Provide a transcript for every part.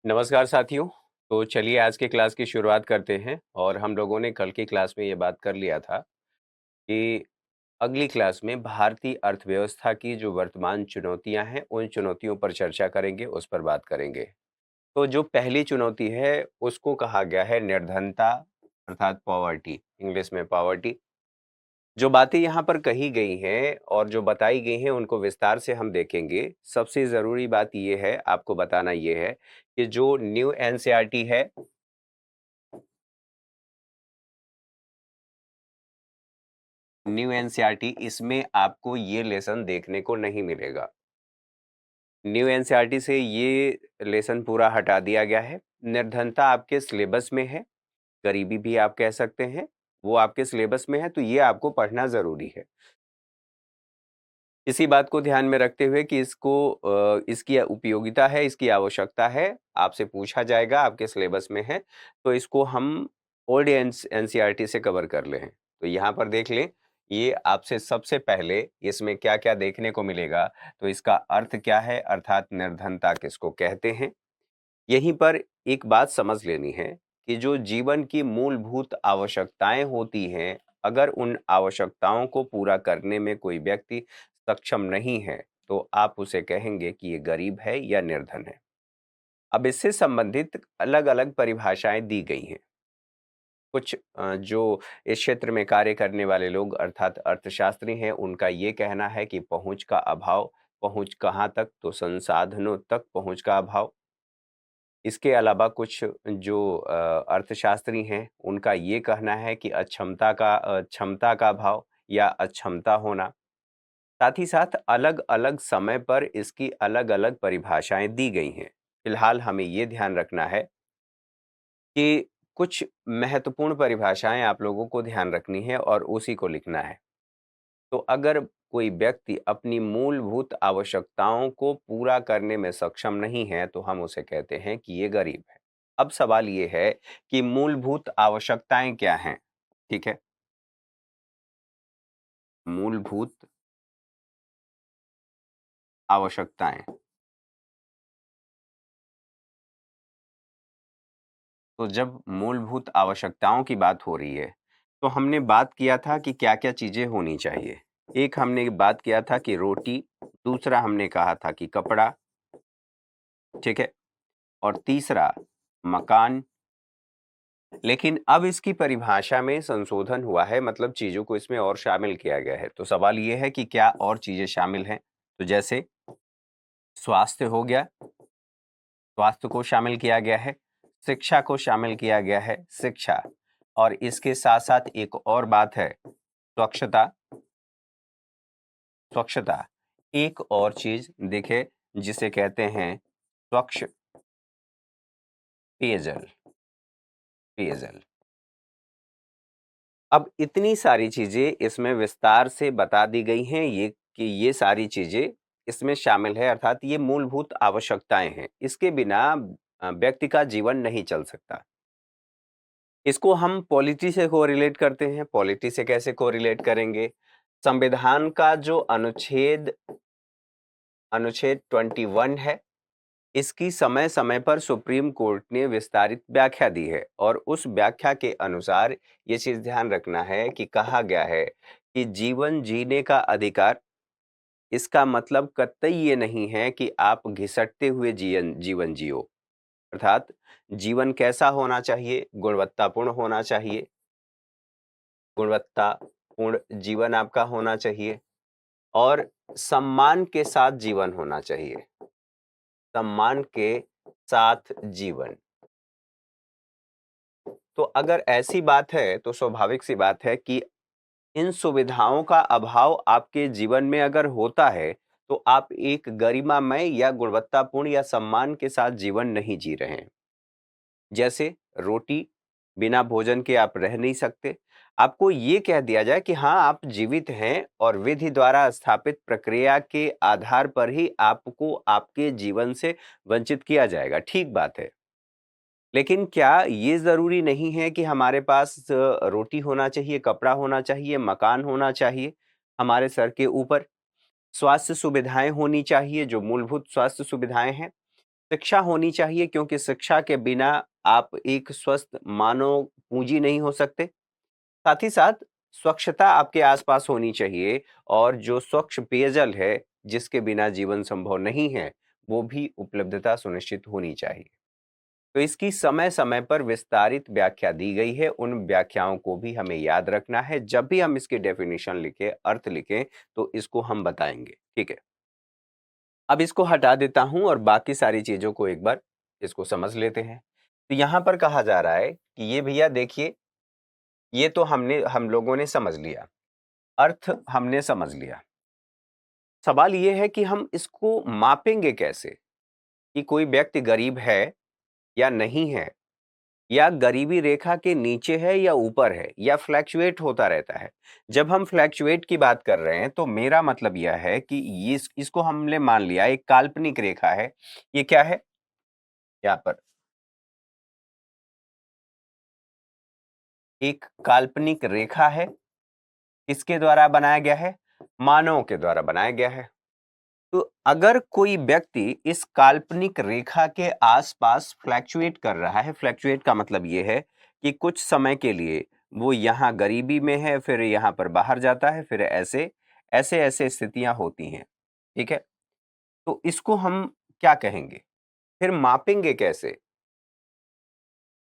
नमस्कार साथियों। तो चलिए आज की क्लास की शुरुआत करते हैं और हम लोगों ने कल की क्लास में ये बात कर लिया था कि अगली क्लास में भारतीय अर्थव्यवस्था की जो वर्तमान चुनौतियां हैं उन चुनौतियों पर चर्चा करेंगे, उस पर बात करेंगे। तो जो पहली चुनौती है उसको कहा गया है निर्धनता, अर्थात पॉवर्टी, इंग्लिश में पॉवर्टी। जो बातें यहाँ पर कही गई हैं और जो बताई गई हैं उनको विस्तार से हम देखेंगे। सबसे ज़रूरी बात ये है, आपको बताना ये है कि जो न्यू एनसीईआरटी है, न्यू एनसीईआरटी इसमें आपको ये लेसन देखने को नहीं मिलेगा। न्यू एनसीईआरटी से ये लेसन पूरा हटा दिया गया है। निर्धनता आपके सिलेबस में है, गरीबी भी आप कह सकते हैं, वो आपके सिलेबस में है, तो ये आपको पढ़ना ज़रूरी है। इसी बात को ध्यान में रखते हुए कि इसकी उपयोगिता है, इसकी आवश्यकता है, आपसे पूछा जाएगा, आपके सिलेबस में है, तो इसको हम ओल्ड एनसीईआरटी से कवर कर लें। तो यहाँ पर देख लें, ये आपसे सबसे पहले इसमें क्या-क्या देखने को मिलेगा, तो इसका अर्थ क्या है, अर्थात निर्धनता किसको कहते हैं। यहीं पर एक बात समझ लेनी है कि जो जीवन की मूलभूत आवश्यकताएं होती हैं, अगर उन आवश्यकताओं को पूरा करने में कोई व्यक्ति सक्षम नहीं है, तो आप उसे कहेंगे कि ये गरीब है या निर्धन है। अब इससे संबंधित अलग-अलग परिभाषाएं दी गई हैं। कुछ जो इस क्षेत्र में कार्य करने वाले लोग अर्थात अर्थशास्त्री हैं, उनका ये कहना है कि पहुंच का अभाव, पहुंच कहाँ तक, तो संसाधनों तक पहुंच का अभाव। इसके अलावा कुछ जो अर्थशास्त्री हैं, उनका ये कहना है कि क्षमता का अभाव या अक्षमता होना। साथ ही साथ अलग-अलग समय पर इसकी अलग-अलग परिभाषाएँ दी गई हैं। फिलहाल हमें ये ध्यान रखना है कि कुछ महत्वपूर्ण परिभाषाएँ आप लोगों को ध्यान रखनी है और उसी को लिखना है। तो अगर कोई व्यक्ति अपनी मूलभूत आवश्यकताओं को पूरा करने में सक्षम नहीं है, तो हम उसे कहते हैं कि ये गरीब है। अब सवाल ये है कि मूलभूत आवश्यकताएं क्या हैं? ठीक है? मूलभूत आवश्यकताएं। तो जब मूलभूत आवश्यकताओं की बात हो रही है, तो हमने बात किया था कि क्या-क्या चीजें होनी चाहिए। एक हमने बात किया था कि रोटी, दूसरा हमने कहा था कि कपड़ा, ठीक है? और तीसरा मकान। लेकिन अब इसकी परिभाषा में संशोधन हुआ है, मतलब चीज़ों को इसमें और शामिल किया गया है। तो सवाल ये है कि क्या और चीज़ें शामिल हैं? तो जैसे स्वास्थ्य हो गया, स्वास्थ्य को शामिल किया गया है, शिक्षा को शामिल किया गया है, शिक्षा, और इसके साथ-साथ एक और बात है, स्वच्छता, स्वच्छता। एक और चीज़ देखिए जिसे कहते हैं स्वच्छ पेयजल, पेयजल। अब इतनी सारी चीज़ें इसमें विस्तार से बता दी गई हैं ये कि ये सारी चीज़ें इसमें शामिल है, अर्थात ये मूलभूत आवश्यकताएँ हैं। इसके बिना व्यक्ति का जीवन नहीं चल सकता। इसको हम पॉलिटी से कोरिलेट करते हैं। पॉलिटी से कैसे कोरिलेट करेंगे? संविधान का जो अनुच्छेद अनुच्छेद 21 है, इसकी समय-समय पर सुप्रीम कोर्ट ने विस्तारित व्याख्या दी है और उस व्याख्या के अनुसार ये चीज़ ध्यान रखना है कि कहा गया है कि जीवन जीने का अधिकार, इसका मतलब कतई ये नहीं है कि आप घिसटते हुए जीवन जियो। अर्थात जीवन कैसा होना चाहिए? गुणवत्तापूर्ण होना चाहिए। गुणवत्तापूर्ण जीवन आपका होना चाहिए और सम्मान के साथ जीवन होना चाहिए। सम्मान के साथ जीवन। तो अगर ऐसी बात है, तो स्वाभाविक सी बात है कि इन सुविधाओं का अभाव आपके जीवन में अगर होता है, तो आप एक गरिमामय या गुणवत्तापूर्ण या सम्मान के साथ जीवन नहीं जी रहे हैं। जैसे रोटी, बिना भोजन के आप रह नहीं सकते। आपको ये कह दिया जाए कि हाँ, आप जीवित हैं और विधि द्वारा स्थापित प्रक्रिया के आधार पर ही आपको आपके जीवन से वंचित किया जाएगा, ठीक बात है। लेकिन क्या ये ज़रूरी नहीं है कि हमारे पास रोटी होना चाहिए, कपड़ा होना चाहिए, मकान होना चाहिए हमारे सर के ऊपर? स्वास्थ्य सुविधाएं होनी चाहिए, जो मूलभूत स्वास्थ्य सुविधाएं हैं। शिक्षा होनी चाहिए, क्योंकि शिक्षा के बिना आप एक स्वस्थ मानव पूंजी नहीं हो सकते। साथ ही साथ स्वच्छता आपके आसपास होनी चाहिए, और जो स्वच्छ पेयजल है, जिसके बिना जीवन संभव नहीं है, वो भी उपलब्धता सुनिश्चित होनी चाहिए। तो इसकी समय समय पर विस्तारित व्याख्या दी गई है, उन व्याख्याओं को भी हमें याद रखना है। जब भी हम इसके डेफिनेशन लिखें, अर्थ लिखें, तो इसको हम बताएंगे। ठीक है, अब इसको हटा देता हूं और बाकी सारी चीजों को एक बार इसको समझ लेते हैं। तो यहां पर कहा जा रहा है कि ये भैया देखिए, ये तो हम लोगों ने समझ लिया, अर्थ हमने समझ लिया। सवाल ये है कि हम इसको मापेंगे कैसे, कि कोई व्यक्ति गरीब है या नहीं है, या गरीबी रेखा के नीचे है या ऊपर है, या फ्लैक्चुएट होता रहता है। जब हम फ्लैक्चुएट की बात कर रहे हैं, तो मेरा मतलब यह है कि ये इसको हमने मान लिया एक काल्पनिक रेखा है। ये क्या है, यहाँ पर एक काल्पनिक रेखा है। किसके द्वारा बनाया गया है? मानव के द्वारा बनाया गया है। तो अगर कोई व्यक्ति इस काल्पनिक रेखा के आसपास फ्लैक्चुएट कर रहा है, फ्लैक्चुएट का मतलब यह है कि कुछ समय के लिए वो यहाँ गरीबी में है, फिर यहाँ पर बाहर जाता है, फिर ऐसे ऐसे ऐसे स्थितियां होती हैं। ठीक है, तो इसको हम क्या कहेंगे, फिर मापेंगे कैसे?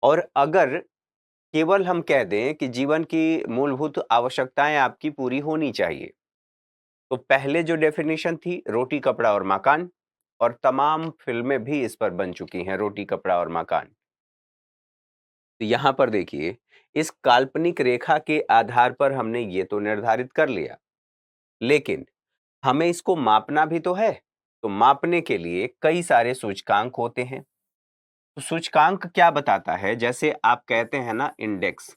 और अगर केवल हम कह दें कि जीवन की मूलभूत आवश्यकताएं आपकी पूरी होनी चाहिए, तो पहले जो डेफिनेशन थी रोटी कपड़ा और मकान, और तमाम फिल्में भी इस पर बन चुकी हैं, रोटी कपड़ा और मकान। तो यहां पर देखिए, इस काल्पनिक रेखा के आधार पर हमने ये तो निर्धारित कर लिया, लेकिन हमें इसको मापना भी तो है। तो मापने के लिए कई सारे सूचकांक होते हैं। तो सूचकांक क्या बताता है? जैसे आप कहते हैं ना इंडेक्स,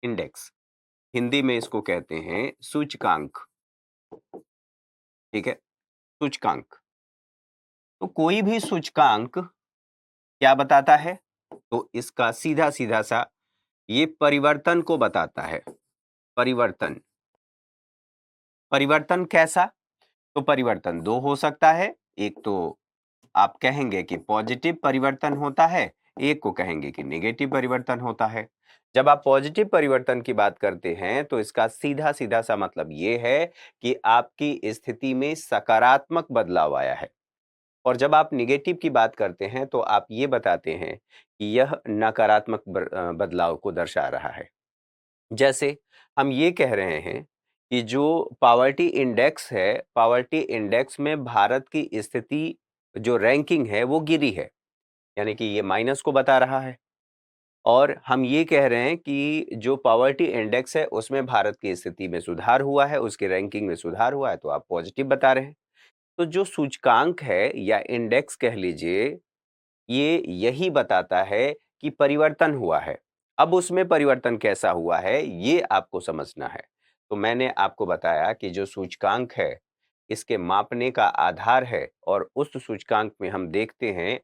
इंडेक्स हिंदी में इसको कहते हैं सूचकांक। ठीक है, सूचकांक। तो कोई भी सूचकांक क्या बताता है? तो इसका सीधा सीधा सा ये परिवर्तन को बताता है। परिवर्तन, परिवर्तन कैसा? तो परिवर्तन दो हो सकता है। एक तो आप कहेंगे कि पॉजिटिव परिवर्तन होता है, एक को कहेंगे कि नेगेटिव परिवर्तन होता है। जब आप पॉजिटिव परिवर्तन की बात करते हैं, तो इसका सीधा सीधा सा मतलब ये है कि आपकी स्थिति में सकारात्मक बदलाव आया है। और जब आप नेगेटिव की बात करते हैं, तो आप ये बताते हैं कि यह नकारात्मक बदलाव को दर्शा रहा है। जैसे हम ये कह रहे हैं कि जो पॉवर्टी इंडेक्स है, पॉवर्टी इंडेक्स में भारत की स्थिति जो रैंकिंग है वो गिरी है, यानी कि ये माइनस को बता रहा है। और हम ये कह रहे हैं कि जो पॉवर्टी इंडेक्स है उसमें भारत की स्थिति में सुधार हुआ है, उसकी रैंकिंग में सुधार हुआ है, तो आप पॉजिटिव बता रहे हैं। तो जो सूचकांक है या इंडेक्स कह लीजिए, ये यही बताता है कि परिवर्तन हुआ है। अब उसमें परिवर्तन कैसा हुआ है, ये आपको समझना है। तो मैंने आपको बताया कि जो सूचकांक है, इसके मापने का आधार है, और उस सूचकांक में हम देखते हैं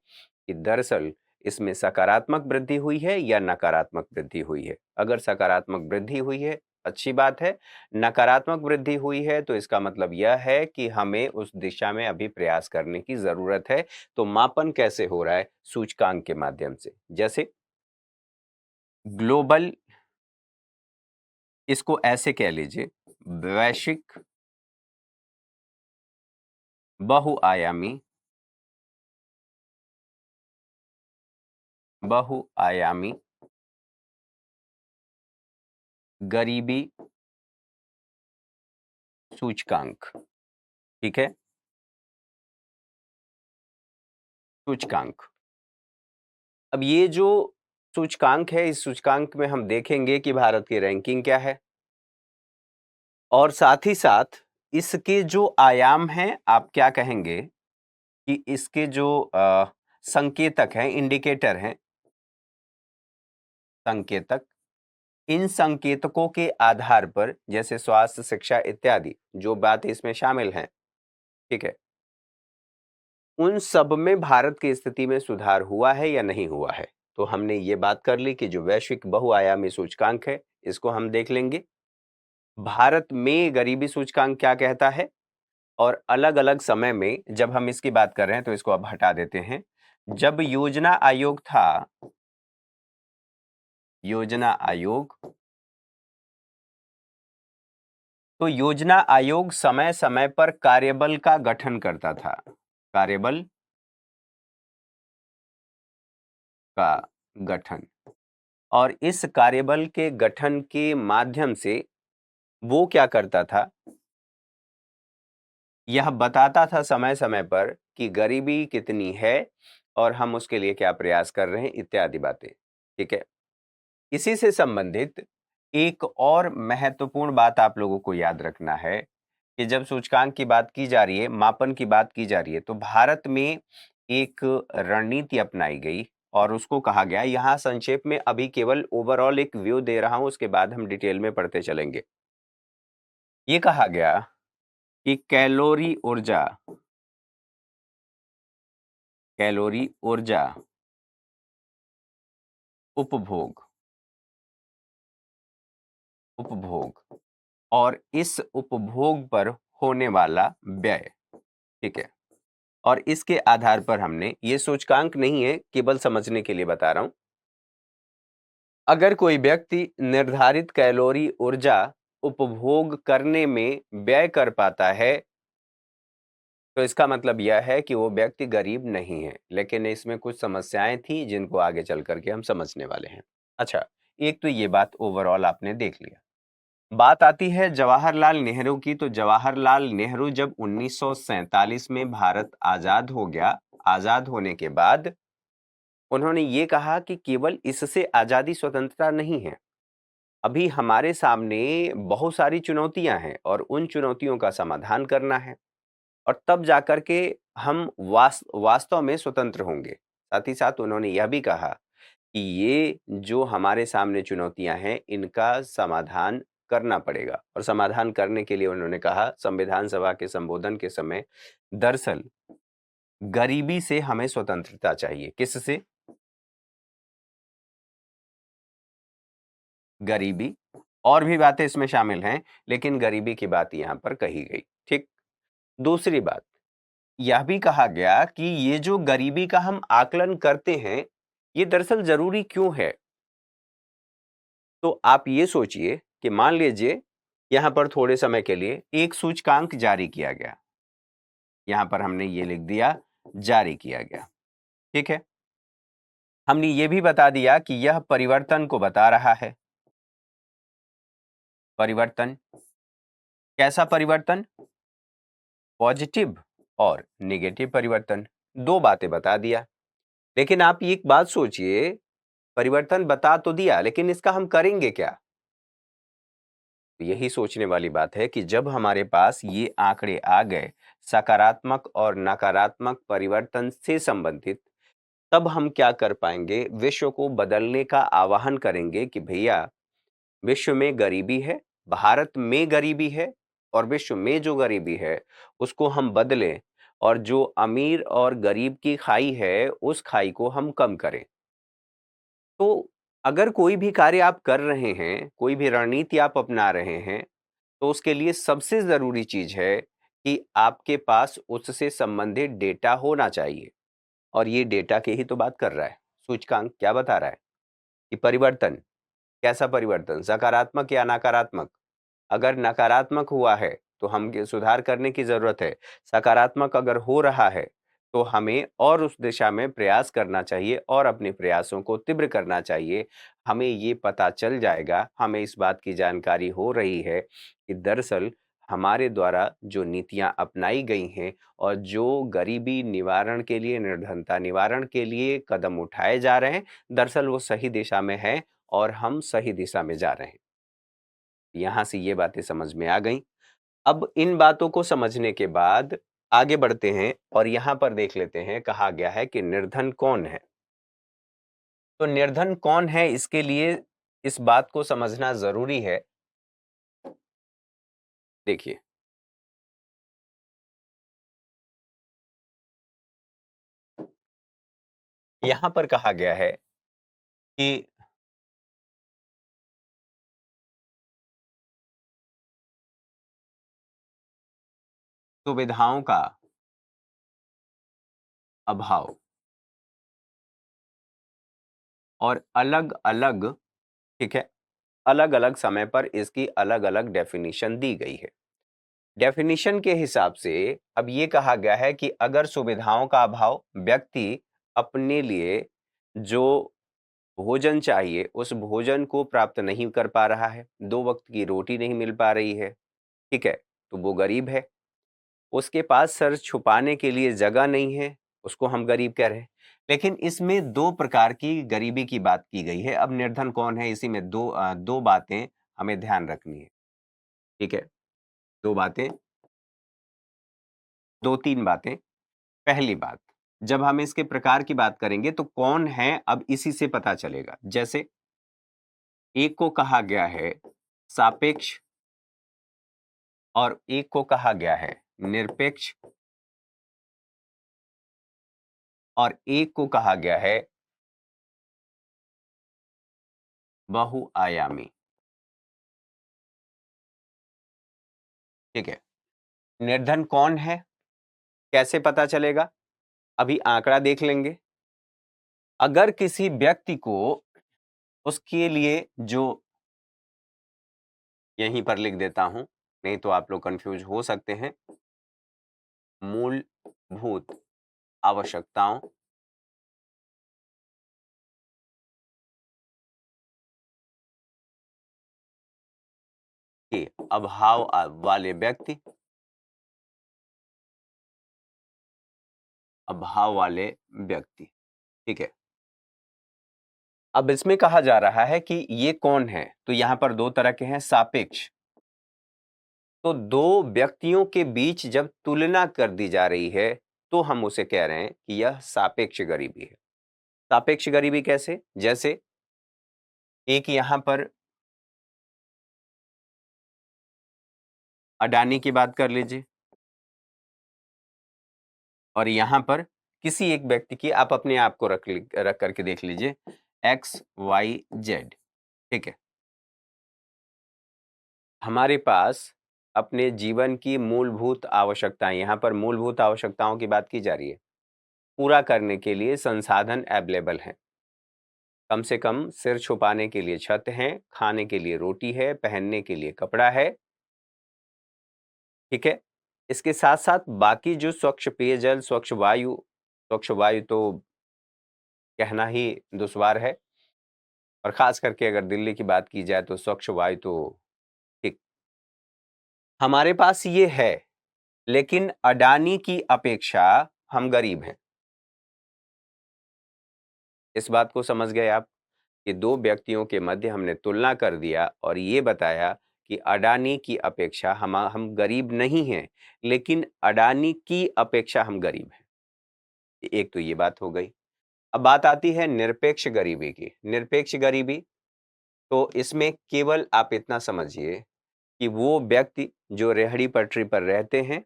कि दरअसल इसमें सकारात्मक वृद्धि हुई है या नकारात्मक वृद्धि हुई है। अगर सकारात्मक वृद्धि हुई है, अच्छी बात है। नकारात्मक वृद्धि हुई है, तो इसका मतलब यह है कि हमें उस दिशा में अभी प्रयास करने की जरूरत है। तो मापन कैसे हो रहा है? सूचकांक के माध्यम से। जैसे ग्लोबल, इसको ऐसे कह लीजिए, वैश्विक बहुआयामी, बहुआयामी गरीबी सूचकांक। ठीक है, सूचकांक। अब ये जो सूचकांक है, इस सूचकांक में हम देखेंगे कि भारत की रैंकिंग क्या है, और साथ ही साथ इसके जो आयाम हैं, आप क्या कहेंगे कि इसके जो संकेतक हैं, इंडिकेटर हैं, संकेतक, इन संकेतकों के आधार पर, जैसे स्वास्थ्य, शिक्षा इत्यादि जो बातें इसमें शामिल हैं, ठीक है, उन सब में भारत की स्थिति में सुधार हुआ है या नहीं हुआ है। तो हमने ये बात कर ली कि जो वैश्विक बहुआयामी सूचकांक है, इसको हम देख लेंगे। भारत में गरीबी सूचकांक क्या कहता है? और अलग-अलग समय में जब हम इसकी बात कर रहे हैं तो इसको अब हटा देते हैं। जब योजना आयोग था, योजना आयोग, तो योजना आयोग समय-समय पर कार्यबल का गठन करता था। कार्यबल का गठन, और इस कार्यबल के गठन के माध्यम से वो क्या करता था, यह बताता था समय-समय पर कि गरीबी कितनी है और हम उसके लिए क्या प्रयास कर रहे हैं, इत्यादि बातें। ठीक है? इसी से संबंधित एक और महत्वपूर्ण बात आप लोगों को याद रखना है कि जब सूचकांक की बात की जा रही है, मापन की बात की जा रही है, तो भारत में एक रणनीति अपनाई गई और उसको कहा गया, यहां संक्षेप में अभी केवल ओवरऑल एक व्यू दे रहा हूं, उसके बाद हम डिटेल में पढ़ते चलेंगे। ये कहा गया कि कैलोरी ऊर्जा उपभोग उपभोग और इस उपभोग पर होने वाला व्यय, ठीक है, और इसके आधार पर हमने, ये सूचकांक नहीं है, केवल समझने के लिए बता रहा हूं, अगर कोई व्यक्ति निर्धारित कैलोरी ऊर्जा उपभोग करने में व्यय कर पाता है तो इसका मतलब यह है कि वो व्यक्ति गरीब नहीं है। लेकिन इसमें कुछ समस्याएं थी जिनको आगे चल करके हम समझने वाले हैं। अच्छा, एक तो ये बात ओवरऑल आपने देख लिया। बात आती है जवाहरलाल नेहरू की, तो जवाहरलाल नेहरू जब 1947 में भारत आजाद हो गया, आजाद होने के बाद उन्होंने ये कहा कि केवल इससे आजादी स्वतंत्रता नहीं है, अभी हमारे सामने बहुत सारी चुनौतियां हैं और उन चुनौतियों का समाधान करना है और तब जाकर के हम वास्तव में स्वतंत्र होंगे। साथ ही साथ उन्होंने यह भी कहा कि ये जो हमारे सामने चुनौतियां हैं, इनका समाधान करना पड़ेगा और समाधान करने के लिए उन्होंने कहा संविधान सभा के संबोधन के समय, दरअसल गरीबी से हमें स्वतंत्रता चाहिए। किससे? गरीबी। और भी बातें इसमें शामिल हैं, लेकिन गरीबी की बात यहां पर कही गई। ठीक। दूसरी बात, यह भी कहा गया कि ये जो गरीबी का हम आकलन करते हैं, ये दरअसल जरूरी क्यों है? तो आप ये सोचिए कि मान लीजिए यहां पर थोड़े समय के लिए एक सूचकांक जारी किया गया, यहां पर हमने ये लिख दिया, जारी किया गया। ठीक है, हमने ये भी बता दिया कि यह परिवर्तन को बता रहा है। परिवर्तन, कैसा परिवर्तन? पॉजिटिव और नेगेटिव परिवर्तन, दो बातें बता दिया। लेकिन आप एक बात सोचिए, परिवर्तन बता तो दिया, लेकिन इसका हम करेंगे क्या? यही सोचने वाली बात है कि जब हमारे पास ये आंकड़े आ गए सकारात्मक और नकारात्मक परिवर्तन से संबंधित, तब हम क्या कर पाएंगे? विश्व को बदलने का आह्वान करेंगे कि भैया, विश्व में गरीबी है, भारत में गरीबी है और विश्व में जो गरीबी है उसको हम बदलें और जो अमीर और गरीब की खाई है उस खाई को हम कम करें। तो अगर कोई भी कार्य आप कर रहे हैं, कोई भी रणनीति आप अपना रहे हैं, तो उसके लिए सबसे ज़रूरी चीज़ है कि आपके पास उससे संबंधित डेटा होना चाहिए और ये डेटा की ही तो बात कर रहा है। सूचकांक क्या बता रहा है कि परिवर्तन, कैसा परिवर्तन? सकारात्मक या नकारात्मक? अगर नकारात्मक हुआ है, तो हम सुधार करने की ज़रूरत है। सकारात्मक अगर हो रहा है, तो हमें और उस दिशा में प्रयास करना चाहिए और अपने प्रयासों को तीव्र करना चाहिए। हमें ये पता चल जाएगा, हमें इस बात की जानकारी हो रही है कि दरअसल हमारे द्वारा जो नीतियाँ अपनाई गई हैं और जो गरीबी निवारण के लिए, निर्धनता निवारण के लिए कदम उठाए जा रहे हैं, दरअसल वो सही दिशा में हैं और हम सही दिशा में जा रहे हैं। यहाँ से ये बातें समझ में आ गई। अब इन बातों को समझने के बाद आगे बढ़ते हैं और यहाँ पर देख लेते हैं, कहा गया है कि निर्धन कौन है। तो निर्धन कौन है, इसके लिए इस बात को समझना जरूरी है। देखिए, यहाँ पर कहा गया है कि सुविधाओं का अभाव और अलग-अलग, ठीक है, अलग-अलग समय पर इसकी अलग-अलग डेफिनिशन दी गई है। डेफिनिशन के हिसाब से अब ये कहा गया है कि अगर सुविधाओं का अभाव, व्यक्ति अपने लिए जो भोजन चाहिए उस भोजन को प्राप्त नहीं कर पा रहा है, 2 वक्त की रोटी नहीं मिल पा रही है, ठीक है, तो वो गरीब है। उसके पास सर छुपाने के लिए जगह नहीं है, उसको हम गरीब कह रहे हैं। लेकिन इसमें 2 प्रकार की गरीबी की बात की गई है। अब निर्धन कौन है, इसी में 2 बातें हमें ध्यान रखनी है, ठीक है? 2 बातें, 2-3 बातें। पहली बात, जब हम इसके प्रकार की बात करेंगे तो कौन है, अब इसी से पता चलेगा। जैसे एक को कहा गया है सापेक्ष और एक को कहा गया है निरपेक्ष और एक को कहा गया है बहुआयामी, ठीक है? निर्धन कौन है, कैसे पता चलेगा? अभी आंकड़ा देख लेंगे। अगर किसी व्यक्ति को उसके लिए जो, यहीं पर लिख देता हूं, नहीं तो आप लोग कंफ्यूज हो सकते हैं, मूलभूत आवश्यकताओं के अभाव वाले व्यक्ति, अभाव वाले व्यक्ति, ठीक है? अब इसमें कहा जा रहा है कि ये कौन है, तो यहां पर 2 तरह के हैं, सापेक्ष। तो 2 व्यक्तियों के बीच जब तुलना कर दी जा रही है, तो हम उसे कह रहे हैं कि यह सापेक्ष गरीबी है। सापेक्ष गरीबी कैसे? जैसे एक यहां पर अडानी की बात कर लीजिए और यहां पर किसी एक व्यक्ति की, आप अपने आप को रख करके देख लीजिए, XYZ, ठीक है? हमारे पास अपने जीवन की मूलभूत आवश्यकताएं, यहां पर मूलभूत आवश्यकताओं की बात की जा रही है, पूरा करने के लिए संसाधन अवेलेबल हैं। कम से कम सिर छुपाने के लिए छत है, खाने के लिए रोटी है, पहनने के लिए कपड़ा है, ठीक है? इसके साथ-साथ बाकी जो स्वच्छ पेयजल, स्वच्छ वायु तो कहना ही दुश्वार है और खास करके अगर दिल्ली की बात की जाए तो स्वच्छ वायु तो ठीक, हमारे पास ये है, लेकिन अडानी की अपेक्षा हम गरीब हैं। इस बात को समझ गए आप कि 2 व्यक्तियों के मध्य हमने तुलना कर दिया और ये बताया कि अडानी की अपेक्षा हम गरीब नहीं हैं, लेकिन अडानी की अपेक्षा हम गरीब हैं। एक तो ये बात हो गई। अब बात आती है निरपेक्ष गरीबी की। निरपेक्ष गरीबी, तो इसमें केवल आप इतना समझिए कि वो व्यक्ति जो रेहड़ी पटरी पर रहते हैं,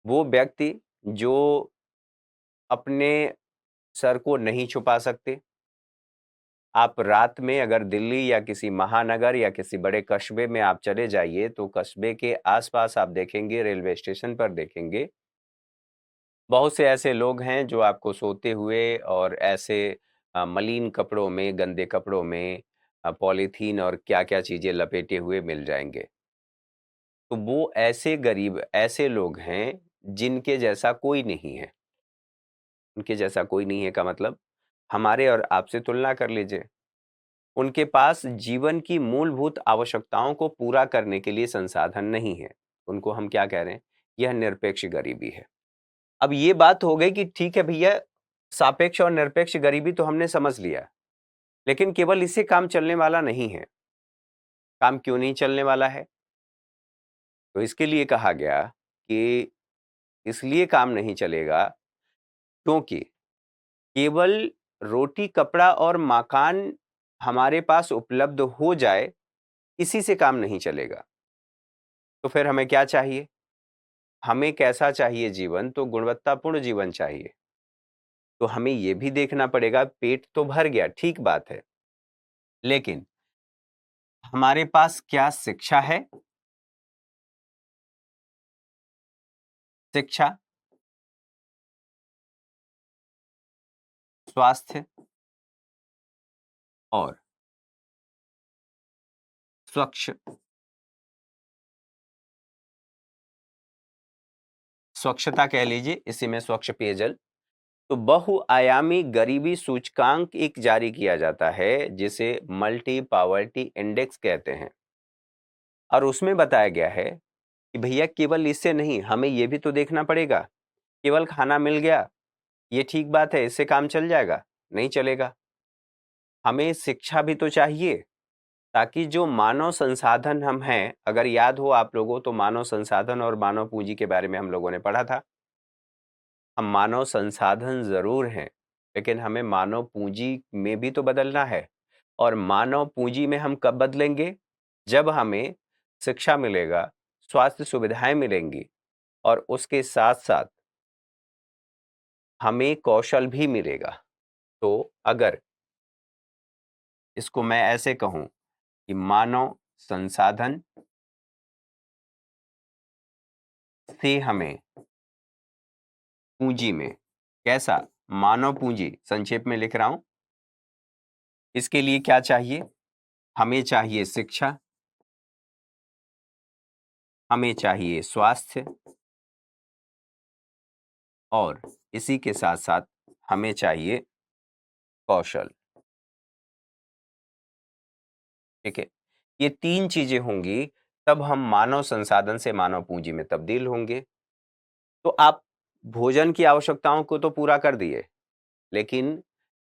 वो व्यक्ति जो अपने सर को नहीं छुपा सकते। आप रात में अगर दिल्ली या किसी महानगर या किसी बड़े कस्बे में आप चले जाइए, तो कस्बे के आस-पास आप देखेंगे, रेलवे स्टेशन पर देखेंगे, बहुत से ऐसे लोग हैं जो आपको सोते हुए और ऐसे मलिन कपड़ों में, गंदे कपड़ों में पॉलीथीन और क्या-क्या चीज़ें लपेटे हुए मिल जाएँगे। तो वो ऐसे गरीब, ऐसे लोग हैं जिनके जैसा कोई नहीं है। उनके जैसा कोई नहीं है का मतलब हमारे और आपसे तुलना कर लीजिए। उनके पास जीवन की मूलभूत आवश्यकताओं को पूरा करने के लिए संसाधन नहीं है। उनको हम क्या कह रहे हैं? यह निरपेक्ष गरीबी है। अब ये बात हो गई कि ठीक है भैया, सापेक्ष और निरपेक्ष गरीबी तो हमने समझ लिया, लेकिन केवल इससे काम चलने वाला नहीं है। काम क्यों नहीं चलने वाला है? तो इसके लिए कहा गया कि इसलिए काम नहीं चलेगा क्योंकि केवल रोटी, कपड़ा और मकान हमारे पास उपलब्ध हो जाए, इसी से काम नहीं चलेगा। तो फिर हमें क्या चाहिए? हमें कैसा चाहिए जीवन? तो गुणवत्तापूर्ण जीवन चाहिए। तो हमें ये भी देखना पड़ेगा, पेट तो भर गया, ठीक बात है। लेकिन हमारे पास क्या शिक्षा है? शिक्षा, स्वास्थ्य और स्वच्छ स्वच्छता कह लीजिए, इसी में स्वच्छ पेयजल। तो बहुआयामी गरीबी सूचकांक एक जारी किया जाता है जिसे मल्टी पावर्टी इंडेक्स कहते हैं, और उसमें बताया गया है कि भैया केवल इससे नहीं, हमें यह भी तो देखना पड़ेगा। केवल खाना मिल गया ये ठीक बात है, इससे काम चल जाएगा? नहीं चलेगा। हमें शिक्षा भी तो चाहिए, ताकि जो मानव संसाधन हम हैं, अगर याद हो आप लोगों तो मानव संसाधन और मानव पूंजी के बारे में हम लोगों ने पढ़ा था। हम मानव संसाधन जरूर हैं, लेकिन हमें मानव पूंजी में भी तो बदलना है। और मानव पूंजी में हम कब बदलेंगे? जब हमें शिक्षा मिलेगा, स्वास्थ्य सुविधाएं मिलेंगी, और उसके साथ साथ हमें कौशल भी मिलेगा। तो अगर इसको मैं ऐसे कहूं कि मानव संसाधन से हमें पूंजी में कैसा, मानव पूंजी संक्षेप में लिख रहा हूं, इसके लिए क्या चाहिए? हमें चाहिए शिक्षा, हमें चाहिए स्वास्थ्य, और इसी के साथ साथ हमें चाहिए कौशल। ठीक है, ये तीन चीजें होंगी, तब हम मानव संसाधन से मानव पूंजी में तब्दील होंगे। तो आप भोजन की आवश्यकताओं को तो पूरा कर दिए, लेकिन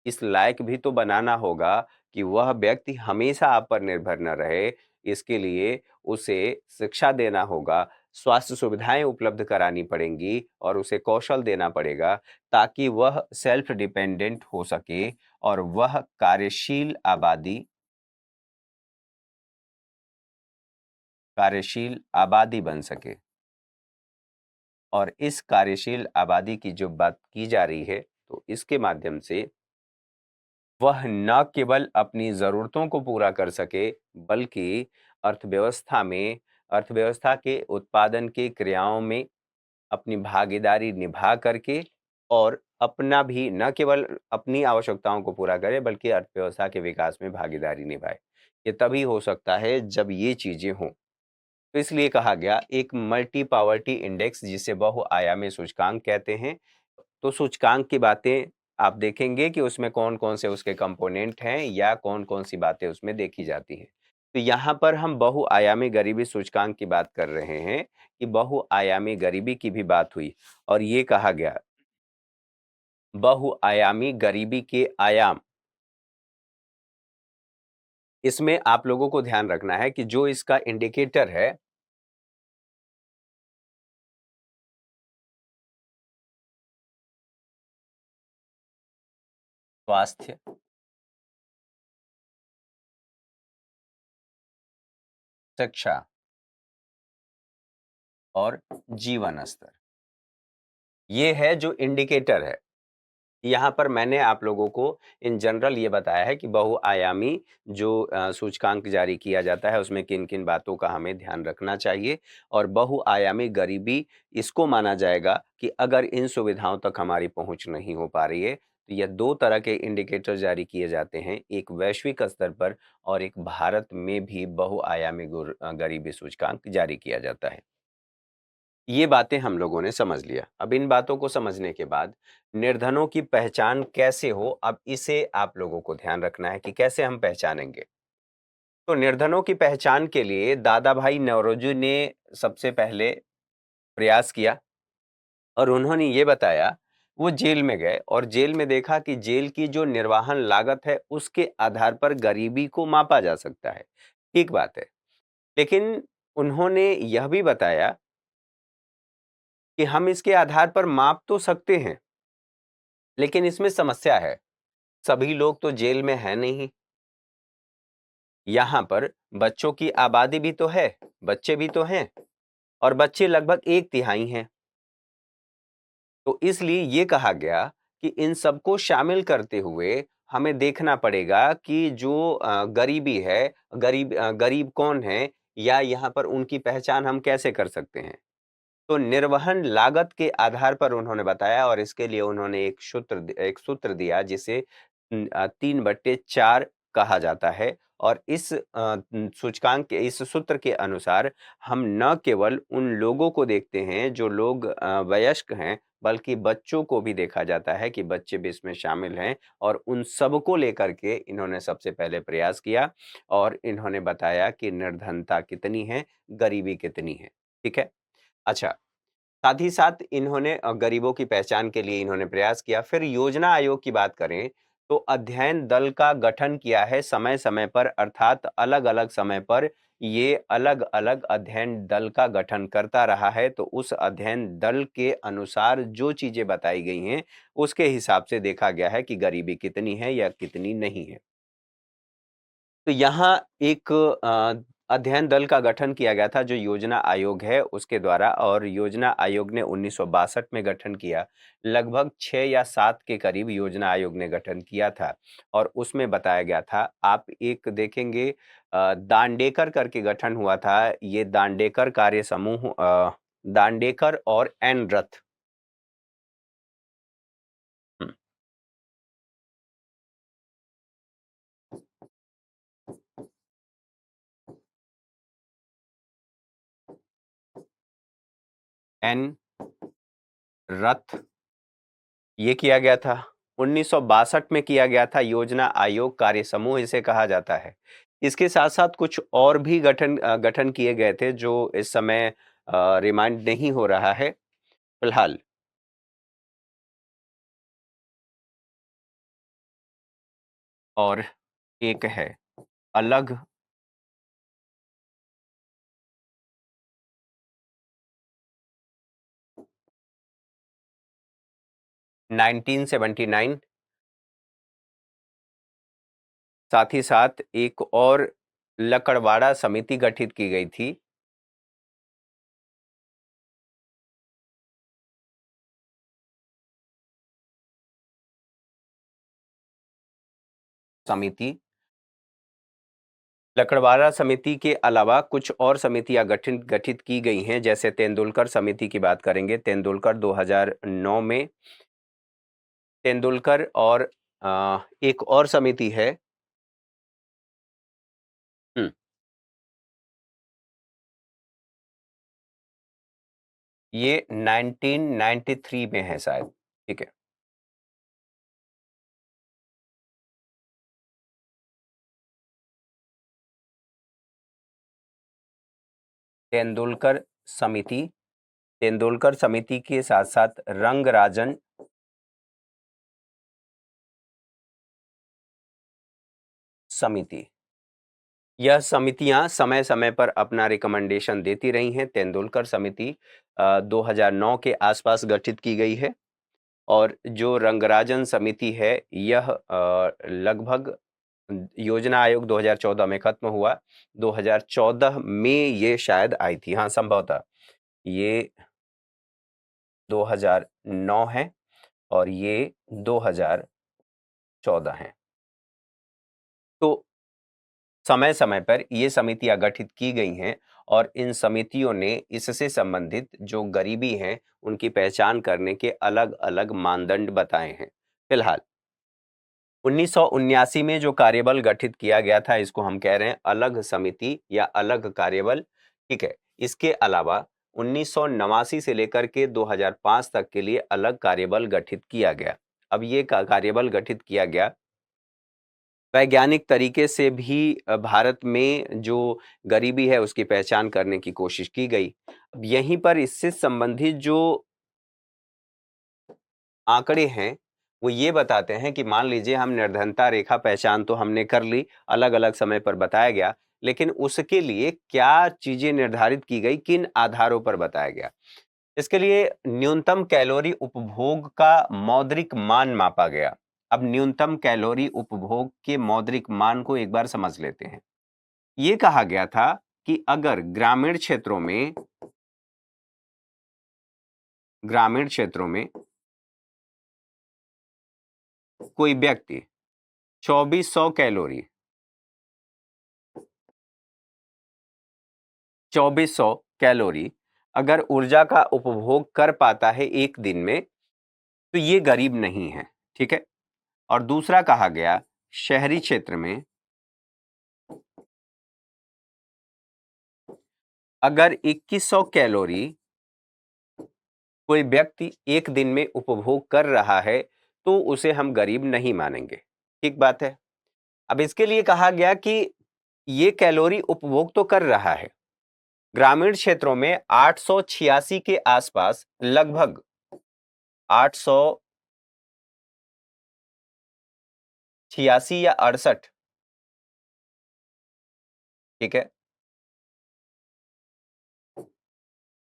इस लायक भी तो बनाना होगा कि वह व्यक्ति हमेशा आप पर निर्भर न रहे। इसके लिए उसे शिक्षा देना होगा, स्वास्थ्य सुविधाएं उपलब्ध करानी पड़ेंगी, और उसे कौशल देना पड़ेगा, ताकि वह सेल्फ डिपेंडेंट हो सके और वह कार्यशील आबादी बन सके। और इस कार्यशील आबादी की जो बात की जा रही है, तो इसके माध्यम से वह न केवल अपनी जरूरतों को पूरा कर सके, बल्कि अर्थव्यवस्था के उत्पादन की क्रियाओं में अपनी भागीदारी निभा करके, और अपना भी न केवल अपनी आवश्यकताओं को पूरा करे, बल्कि अर्थव्यवस्था के विकास में भागीदारी निभाए। ये तभी हो सकता है जब ये चीजें हों। तो इसलिए कहा गया एक मल्टी पावर्टी इंडेक्स, जिसे बहुआयामी सूचकांक कहते हैं। तो सूचकांक की बातें आप देखेंगे कि उसमें कौन कौन से उसके कंपोनेंट हैं, या कौन कौन सी बातें उसमें देखी जाती हैं। तो यहाँ पर हम बहुआयामी गरीबी सूचकांक की बात कर रहे हैं कि बहुआयामी गरीबी की भी बात हुई, और ये कहा गया बहुआयामी गरीबी के आयाम। इसमें आप लोगों को ध्यान रखना है कि जो इसका इंडिकेटर है, स्वास्थ्य, शिक्षा और जीवन स्तर, ये है जो इंडिकेटर है। यहाँ पर मैंने आप लोगों को इन जनरल ये बताया है कि बहुआयामी जो सूचकांक जारी किया जाता है, उसमें किन किन बातों का हमें ध्यान रखना चाहिए। और बहुआयामी गरीबी इसको माना जाएगा कि अगर इन सुविधाओं तक हमारी पहुंच नहीं हो पा रही है, तो यह दो तरह के इंडिकेटर जारी किए जाते हैं, एक वैश्विक स्तर पर और एक भारत में भी बहुआयामी गरीबी सूचकांक जारी किया जाता है। ये बातें हम लोगों ने समझ लिया। अब इन बातों को समझने के बाद निर्धनों की पहचान कैसे हो, अब इसे आप लोगों को ध्यान रखना है कि कैसे हम पहचानेंगे। तो निर्धनों की पहचान के लिए दादा भाई नौरोजी ने सबसे पहले प्रयास किया, और उन्होंने ये बताया, वो जेल में गए और जेल में देखा कि जेल की जो निर्वहन लागत है, उसके आधार पर गरीबी को मापा जा सकता है। ठीक बात है, लेकिन उन्होंने यह भी बताया कि हम इसके आधार पर माप तो सकते हैं, लेकिन इसमें समस्या है। सभी लोग तो जेल में हैं नहीं। यहाँ पर बच्चों की आबादी भी तो है, बच्चे भी तो हैं, और बच्चे लगभग 1/3 हैं। तो इसलिए ये कहा गया कि इन सबको शामिल करते हुए हमें देखना पड़ेगा कि जो गरीबी है, गरीब कौन है, या यहाँ पर उनकी पहचान हम कैसे कर सकते हैं। तो निर्वहन लागत के आधार पर उन्होंने बताया और इसके लिए उन्होंने एक सूत्र दिया जिसे 3/4 कहा जाता है और इस सूचकांक के इस सूत्र के अनुसार हम न केवल उन लोगों को देखते हैं जो लोग वयस्क हैं, बल्कि बच्चों को भी देखा जाता है कि बच्चे भी इसमें शामिल हैं और उन सबको लेकर के इन्होंने सबसे पहले प्रयास किया और इन्होंने बताया कि निर्धनता कितनी है, गरीबी कितनी है। ठीक है? अच्छा, साथ ही साथ इन्होंने गरीबों की पहचान के लिए इन्होंने प्रयास किया। फिर योजना आयोग की बात करें, तो अध्ययन दल का गठन किया है समय-समय पर अर्थात अलग-अलग समय पर ये अलग-अलग अध्ययन दल का गठन करता रहा है। तो उस अध्ययन दल के अनुसार जो चीज़ें बताई गई हैं, उसके हिसाब से देखा गया है कि गरीबी कितनी है या कितनी नहीं है। तो यहाँ एक अध्ययन दल का गठन किया गया था जो योजना आयोग है उसके द्वारा और योजना आयोग ने 1962 में गठन किया। लगभग 6 या 7 के करीब योजना आयोग ने गठन किया था और उसमें बताया गया था आप एक देखेंगे दांडेकर करके गठन हुआ था। ये दांडेकर कार्य समूह दांडेकर और एन रथ। हुँ, एन रथ ये किया गया था। 1962 में किया गया था योजना आयोग कार्य समूह इसे कहा जाता है। इसके साथ-साथ कुछ और भी गठन किए गए थे जो इस समय रिमाइंड नहीं हो रहा है फिलहाल। और एक है अलग 1979 साथ ही साथ एक और लकड़वाड़ा समिति गठित की गई थी। समिति लकड़वाड़ा समिति के अलावा कुछ और समितियां गठित गठित की गई हैं जैसे तेंदुलकर समिति की बात करेंगे। तेंदुलकर 2009 में तेंदुलकर और एक और समिति है। हुँ, ये 1993 में है शायद, ठीक है। तेंदुलकर समिति, तेंदुलकर समिति के साथ-साथ रंगराजन समिति। यह समितियाँ समय-समय पर अपना रिकमेंडेशन देती रही हैं। तेंदुलकर समिति 2009 के आसपास गठित की गई है और जो रंगराजन समिति है यह लगभग योजना आयोग 2014 में खत्म हुआ। 2014 में ये शायद आई थी। हाँ, संभवतः ये 2009 है और ये 2014 है। तो समय-समय पर ये समितियाँ गठित की गई हैं और इन समितियों ने इससे संबंधित जो गरीबी है, उनकी पहचान करने के अलग-अलग मानदंड बताए हैं। फिलहाल 1979 में जो कार्यबल गठित किया गया था, इसको हम कह रहे हैं अलग समिति या अलग कार्यबल, ठीक है? इसके अलावा 1989 से लेकर के 2005 तक के लिए अलग कार्यबल गठित किया गया। अब ये का कार्यबल गठित किया गया वैज्ञानिक तरीके से भी भारत में जो गरीबी है उसकी पहचान करने की कोशिश की गई। अब यहीं पर इससे संबंधित जो आंकड़े हैं, वो ये बताते हैं कि मान लीजिए हम निर्धनता रेखा पहचान तो हमने कर ली, अलग-अलग समय पर बताया गया, लेकिन उसके लिए क्या चीज़ें निर्धारित की गई, किन आधारों पर बताया गया? इसके लिए न्यूनतम कैलोरी उपभोग का मौद्रिक मान मापा गया। अब न्यूनतम कैलोरी उपभोग के मौद्रिक मान को एक बार समझ लेते हैं। ये कहा गया था कि अगर ग्रामीण क्षेत्रों में कोई व्यक्ति 2400 कैलोरी 2400 कैलोरी अगर ऊर्जा का उपभोग कर पाता है एक दिन में तो ये गरीब नहीं है, ठीक है। और दूसरा कहा गया, शहरी क्षेत्र में अगर 2100 कैलोरी कोई व्यक्ति एक दिन में उपभोग कर रहा है तो उसे हम गरीब नहीं मानेंगे, ठीक बात है। अब इसके लिए कहा गया कि ये कैलोरी उपभोग तो कर रहा है। ग्रामीण क्षेत्रों में 886 के आसपास, लगभग 886 या 68, ठीक है,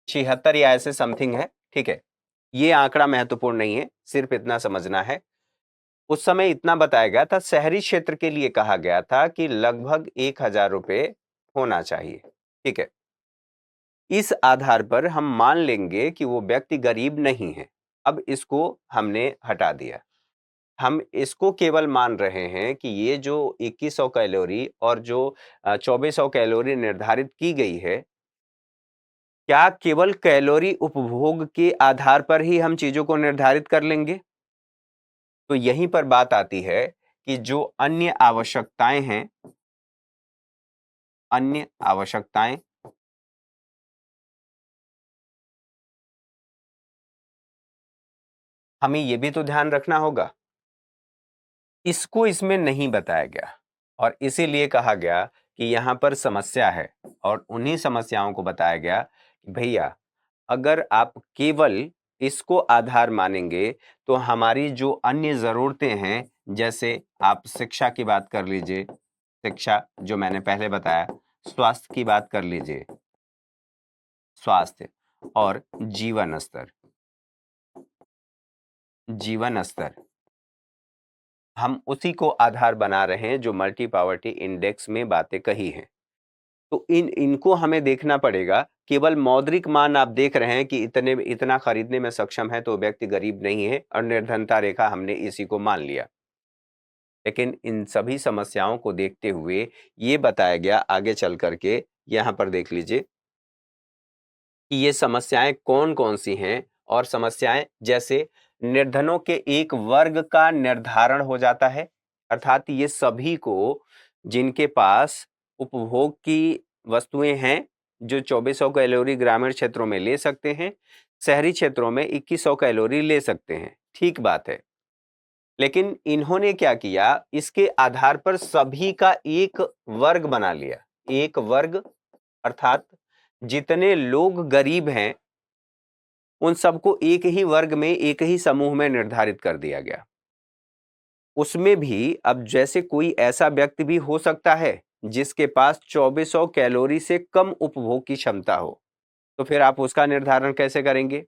76 या ऐसे समथिंग है, ठीक है। ये आंकड़ा महत्वपूर्ण नहीं है, सिर्फ इतना समझना है। उस समय इतना बताया गया था, शहरी क्षेत्र के लिए कहा गया था कि लगभग 1000 रुपये होना चाहिए, ठीक है। इस आधार पर हम मान लेंगे कि वो व्यक्ति गरीब नहीं है। अब इसको हमने हटा दिया, हम इसको केवल मान रहे हैं कि ये जो 2100 कैलोरी और जो 2400 कैलोरी निर्धारित की गई है, क्या केवल कैलोरी उपभोग के आधार पर ही हम चीजों को निर्धारित कर लेंगे? तो यहीं पर बात आती है कि जो अन्य आवश्यकताएं हैं, अन्य आवश्यकताएं, हमें यह भी तो ध्यान रखना होगा, इसको इसमें नहीं बताया गया और इसीलिए कहा गया कि यहां पर समस्या है। और उन्हीं समस्याओं को बताया गया कि भैया, अगर आप केवल इसको आधार मानेंगे तो हमारी जो अन्य जरूरतें हैं, जैसे आप शिक्षा की बात कर लीजिए, शिक्षा जो मैंने पहले बताया, स्वास्थ्य की बात कर लीजिए, स्वास्थ्य, और जीवन स्तर, जीवन स्तर, हम उसी को आधार बना रहे हैं जो मल्टी पावर्टी इंडेक्स में बातें कही हैं। तो इनको हमें देखना पड़ेगा। केवल मौद्रिक मान आप देख रहे हैं कि इतना खरीदने में सक्षम है तो व्यक्ति गरीब नहीं है और निर्धनता रेखा हमने इसी को मान लिया। लेकिन इन सभी समस्याओं को देखते हुए ये बताया गया आगे चल करके, यहां पर देख लीजिए कि ये समस्याएं कौन कौन सी हैं। और समस्याएं जैसे निर्धनों के एक वर्ग का निर्धारण हो जाता है, अर्थात ये सभी को जिनके पास उपभोग की वस्तुएं हैं, जो 2400 कैलोरी ग्रामीण क्षेत्रों में ले सकते हैं, शहरी क्षेत्रों में 2100 कैलोरी ले सकते हैं, ठीक बात है। लेकिन इन्होंने क्या किया, इसके आधार पर सभी का एक वर्ग बना लिया। एक वर्ग अर्थात जितने लोग गरीब हैं उन सबको एक ही वर्ग में, एक ही समूह में निर्धारित कर दिया गया। उसमें भी अब जैसे कोई ऐसा व्यक्ति भी हो सकता है जिसके पास 2400 कैलोरी से कम उपभोग की क्षमता हो, तो फिर आप उसका निर्धारण कैसे करेंगे?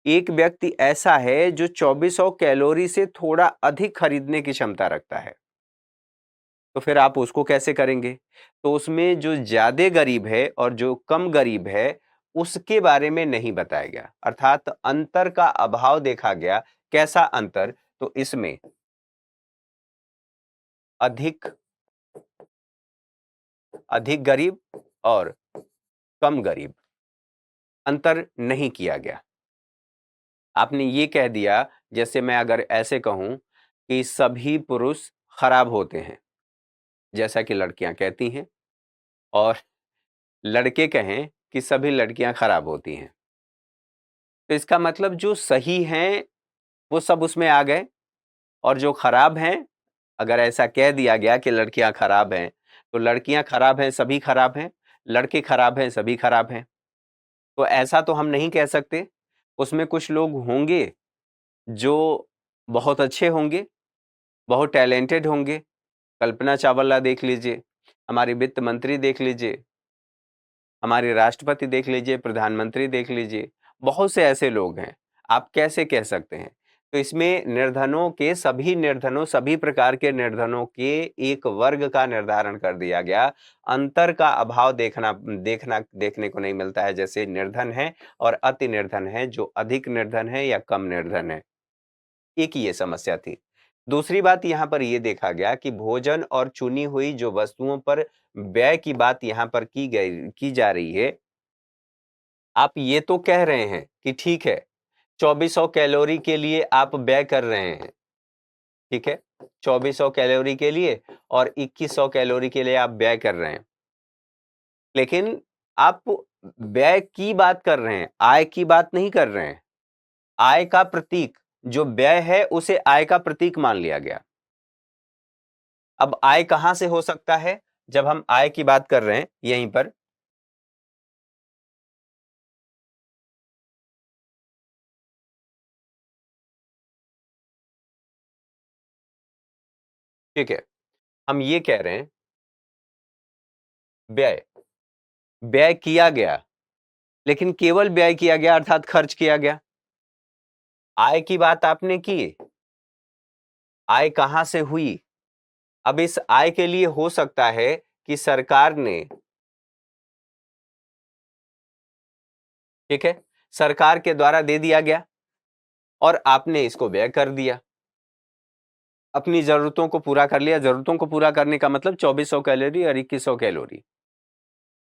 एक व्यक्ति ऐसा है जो 2400 कैलोरी से थोड़ा अधिक खरीदने की क्षमता रखता है, तो फिर आप उसको कैसे करेंगे? तो उसमें जो ज्यादा गरीब है और जो कम गरीब है उसके बारे में नहीं बताया गया, अर्थात अंतर का अभाव देखा गया। कैसा अंतर? तो इसमें अधिक अधिक गरीब और कम गरीब, अंतर नहीं किया गया। आपने ये कह दिया, जैसे मैं अगर ऐसे कहूं कि सभी पुरुष खराब होते हैं, जैसा कि लड़कियां कहती हैं, और लड़के कहें कि सभी लड़कियां खराब होती हैं, तो इसका मतलब जो सही हैं वो सब उसमें आ गए और जो खराब हैं, अगर ऐसा कह दिया गया कि लड़कियां खराब हैं, तो लड़कियां खराब हैं सभी खराब हैं, लड़के खराब हैं सभी खराब हैं। तो ऐसा तो हम नहीं कह सकते। उसमें कुछ लोग होंगे जो बहुत अच्छे होंगे, बहुत टैलेंटेड होंगे। कल्पना चावला देख लीजिए, हमारी वित्त मंत्री देख लीजिए, हमारे राष्ट्रपति देख लीजिए, प्रधानमंत्री देख लीजिए, बहुत से ऐसे लोग हैं। आप कैसे कह सकते हैं? तो इसमें निर्धनों के, सभी निर्धनों, सभी प्रकार के निर्धनों के एक वर्ग का निर्धारण कर दिया गया। अंतर का अभाव देखने को नहीं मिलता है, जैसे निर्धन है और अति निर्धन है, जो अधिक निर्धन है या कम निर्धन है। एक ये समस्या थी। दूसरी बात यहाँ पर ये देखा गया कि भोजन और चुनी हुई जो वस्तुओं पर व्यय की बात यहाँ पर की जा रही है, आप ये तो कह रहे हैं कि ठीक है, 2400 कैलोरी के लिए आप व्यय कर रहे हैं, ठीक है? 2400 कैलोरी के लिए और 2100 कैलोरी के लिए आप व्यय कर रहे हैं। लेकिन आप व्यय की बात कर रहे हैं, आय की बात नहीं कर रहे हैं। आय का प्रतीक जो व्यय है उसे आय का प्रतीक मान लिया गया। अब आय कहां से हो सकता है? जब हम आय की बात कर रहे हैं यहीं पर, ठीक है, हम ये कह रहे हैं व्यय, व्यय किया गया, लेकिन केवल व्यय किया गया अर्थात खर्च किया गया। आय की बात आपने की, आय कहां से हुई? अब इस आय के लिए हो सकता है कि सरकार ने, ठीक है, सरकार के द्वारा दे दिया गया और आपने इसको व्यय कर दिया, अपनी जरूरतों को पूरा कर लिया। जरूरतों को पूरा करने का मतलब 2400 कैलोरी और 2100 कैलोरी।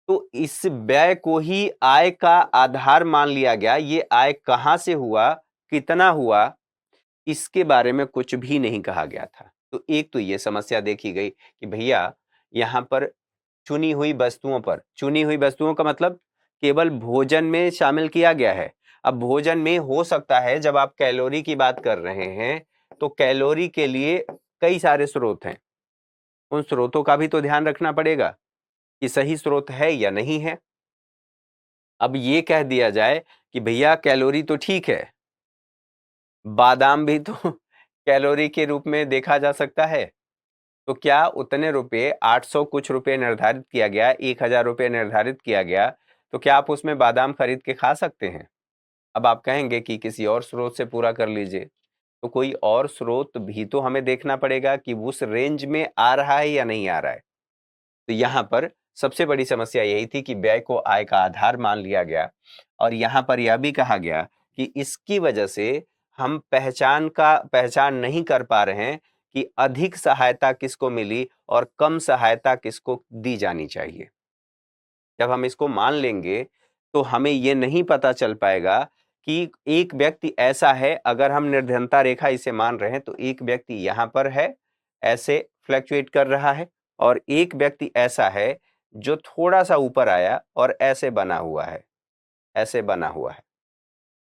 तो इस व्यय को ही आय का आधार मान लिया गया। ये आय कहां से हुआ, कितना हुआ, इसके बारे में कुछ भी नहीं कहा गया था। तो एक तो ये समस्या देखी गई कि भैया यहां पर चुनी हुई वस्तुओं का मतलब केवल भोजन में शामिल किया गया है। अब भोजन में हो सकता है जब आप कैलोरी की बात कर रहे हैं तो कैलोरी के लिए कई सारे स्रोत हैं, उन स्रोतों का भी तो ध्यान रखना पड़ेगा कि सही स्रोत है या नहीं है। अब ये कह दिया जाए कि भैया कैलोरी तो ठीक है, बादाम भी तो कैलोरी के रूप में देखा जा सकता है। तो क्या उतने रुपए 800 कुछ रुपए निर्धारित किया गया, 1000 रुपए निर्धारित किया गया, तो क्या आप उसमें बादाम खरीद के खा सकते हैं? अब आप कहेंगे कि किसी और स्रोत से पूरा कर लीजिए, तो कोई और स्रोत भी तो हमें देखना पड़ेगा कि उस रेंज में आ रहा है या नहीं आ रहा है। तो यहाँ पर सबसे बड़ी समस्या यही थी कि व्यय को आय का आधार मान लिया गया और यहाँ पर यह भी कहा गया कि इसकी वजह से हम पहचान नहीं कर पा रहे हैं कि अधिक सहायता किसको मिली और कम सहायता किसको दी जानी चाहिए। जब हम इसको मान लेंगे तो हमें ये नहीं पता चल पाएगा कि एक व्यक्ति ऐसा है, अगर हम निर्धनता रेखा इसे मान रहे हैं तो एक व्यक्ति यहां पर है, ऐसे फ्लक्चुएट कर रहा है, और एक व्यक्ति ऐसा है जो थोड़ा सा ऊपर आया और ऐसे बना हुआ है, ऐसे बना हुआ है।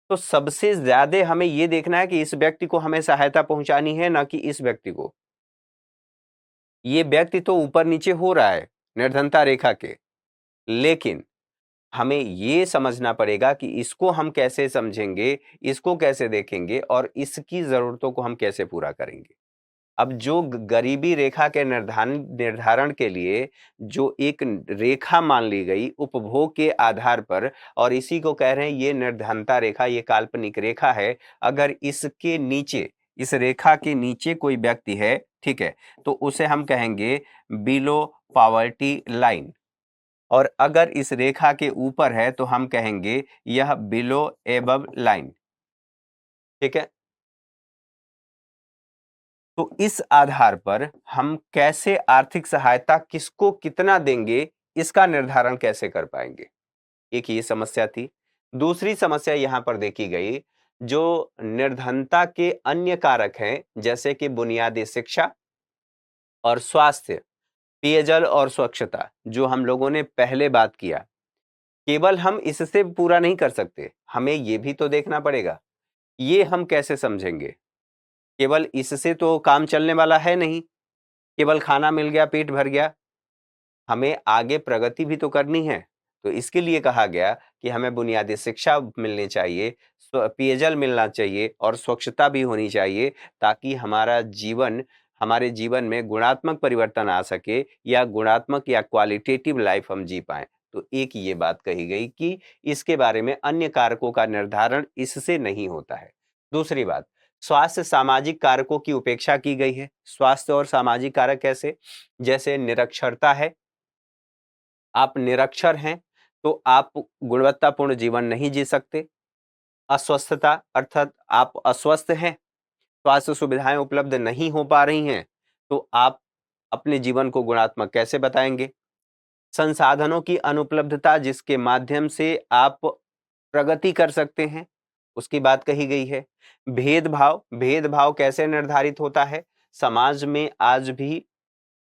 तो सबसे ज्यादा हमें यह देखना है कि इस व्यक्ति को हमें सहायता पहुंचानी है, ना कि इस व्यक्ति को। ये व्यक्ति तो ऊपर नीचे हो रहा है निर्धनता रेखा के, लेकिन हमें ये समझना पड़ेगा कि इसको हम कैसे समझेंगे, इसको कैसे देखेंगे और इसकी जरूरतों को हम कैसे पूरा करेंगे। अब जो गरीबी रेखा के निर्धारण के लिए जो एक रेखा मान ली गई उपभोग के आधार पर, और इसी को कह रहे हैं ये निर्धनता रेखा, ये काल्पनिक रेखा है। अगर इसके नीचे, इस रेखा के नीचे कोई व्यक्ति है, ठीक है, तो उसे हम कहेंगे बिलो पॉवर्टी लाइन, और अगर इस रेखा के ऊपर है तो हम कहेंगे यह बिलो एबव लाइन, ठीक है। तो इस आधार पर हम कैसे आर्थिक सहायता किसको कितना देंगे, इसका निर्धारण कैसे कर पाएंगे, एक ये समस्या थी। दूसरी समस्या यहां पर देखी गई, जो निर्धनता के अन्य कारक हैं जैसे कि बुनियादी शिक्षा और स्वास्थ्य, पेयजल और स्वच्छता, जो हम लोगों ने पहले बात किया, केवल हम इससे पूरा नहीं कर सकते, हमें यह भी तो देखना पड़ेगा। ये हम कैसे समझेंगे? केवल इससे तो काम चलने वाला है नहीं, केवल खाना मिल गया, पेट भर गया, हमें आगे प्रगति भी तो करनी है। तो इसके लिए कहा गया कि हमें बुनियादी शिक्षा मिलनी चाहिए, पेयजल मिलना चाहिए और स्वच्छता भी होनी चाहिए, ताकि हमारे जीवन में गुणात्मक परिवर्तन आ सके, या गुणात्मक या क्वालिटेटिव लाइफ हम जी पाएं। तो एक ये बात कही गई कि इसके बारे में अन्य कारकों का निर्धारण इससे नहीं होता है। दूसरी बात, स्वास्थ्य सामाजिक कारकों की उपेक्षा की गई है। स्वास्थ्य और सामाजिक कारक कैसे? जैसे निरक्षरता है, आप निरक्षर हैं तो आप गुणवत्तापूर्ण जीवन नहीं जी सकते। अस्वस्थता अर्थात आप अस्वस्थ हैं, स्वास्थ्य सुविधाएं उपलब्ध नहीं हो पा रही हैं, तो आप अपने जीवन को गुणात्मक कैसे बताएंगे? संसाधनों की अनुपलब्धता, जिसके माध्यम से आप प्रगति कर सकते हैं, उसकी बात कही गई है। भेदभाव, भेदभाव कैसे निर्धारित होता है? समाज में आज भी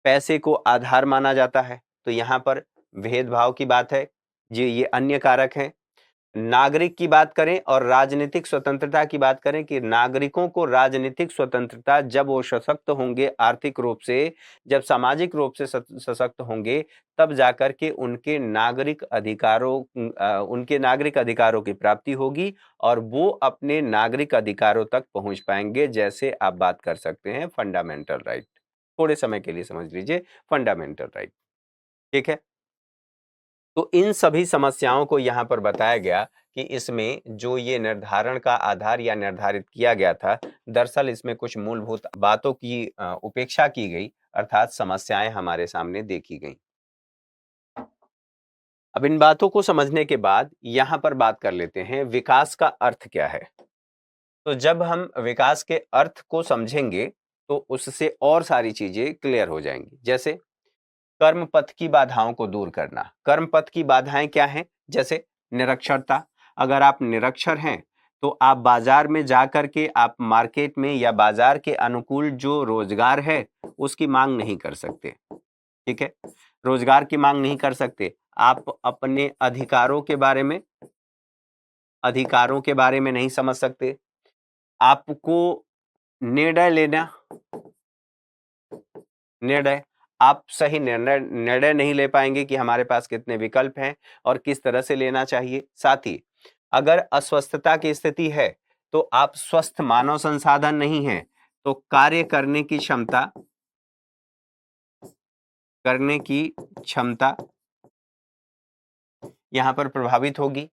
पैसे को आधार माना जाता है, तो यहाँ पर भेदभाव की बात है। ये अन्य कारक हैं। नागरिक की बात करें और राजनीतिक स्वतंत्रता की बात करें कि नागरिकों को राजनीतिक स्वतंत्रता जब वो सशक्त होंगे आर्थिक रूप से, जब सामाजिक रूप से सशक्त होंगे, तब जाकर के उनके नागरिक अधिकारों की प्राप्ति होगी और वो अपने नागरिक अधिकारों तक पहुंच पाएंगे। जैसे आप बात कर सकते हैं फंडामेंटल राइट, थोड़े समय के लिए समझ लीजिए फंडामेंटल राइट, ठीक है। तो इन सभी समस्याओं को यहाँ पर बताया गया कि इसमें जो ये निर्धारण का आधार या निर्धारित किया गया था, दरअसल इसमें कुछ मूलभूत बातों की उपेक्षा की गई, अर्थात समस्याएं हमारे सामने देखी गई। अब इन बातों को समझने के बाद यहाँ पर बात कर लेते हैं विकास का अर्थ क्या है। तो जब हम विकास के अर्थ को समझेंगे तो उससे और सारी चीजें क्लियर हो जाएंगी। जैसे कर्म पथ की बाधाओं को दूर करना। कर्म पथ की बाधाएं क्या हैं? जैसे निरक्षरता। अगर आप निरक्षर हैं तो आप बाजार में जाकर के आप मार्केट में या बाजार के अनुकूल जो रोजगार है उसकी मांग नहीं कर सकते, ठीक है। रोजगार की मांग नहीं कर सकते। आप अपने अधिकारों के बारे में नहीं समझ सकते। आपको निर्णय लेना निर्णय आप सही निर्णय नहीं ले पाएंगे कि हमारे पास कितने विकल्प हैं और किस तरह से लेना चाहिए। साथ ही अगर अस्वस्थता की स्थिति है तो आप स्वस्थ मानव संसाधन नहीं हैं, तो कार्य करने की क्षमता यहां पर प्रभावित होगी।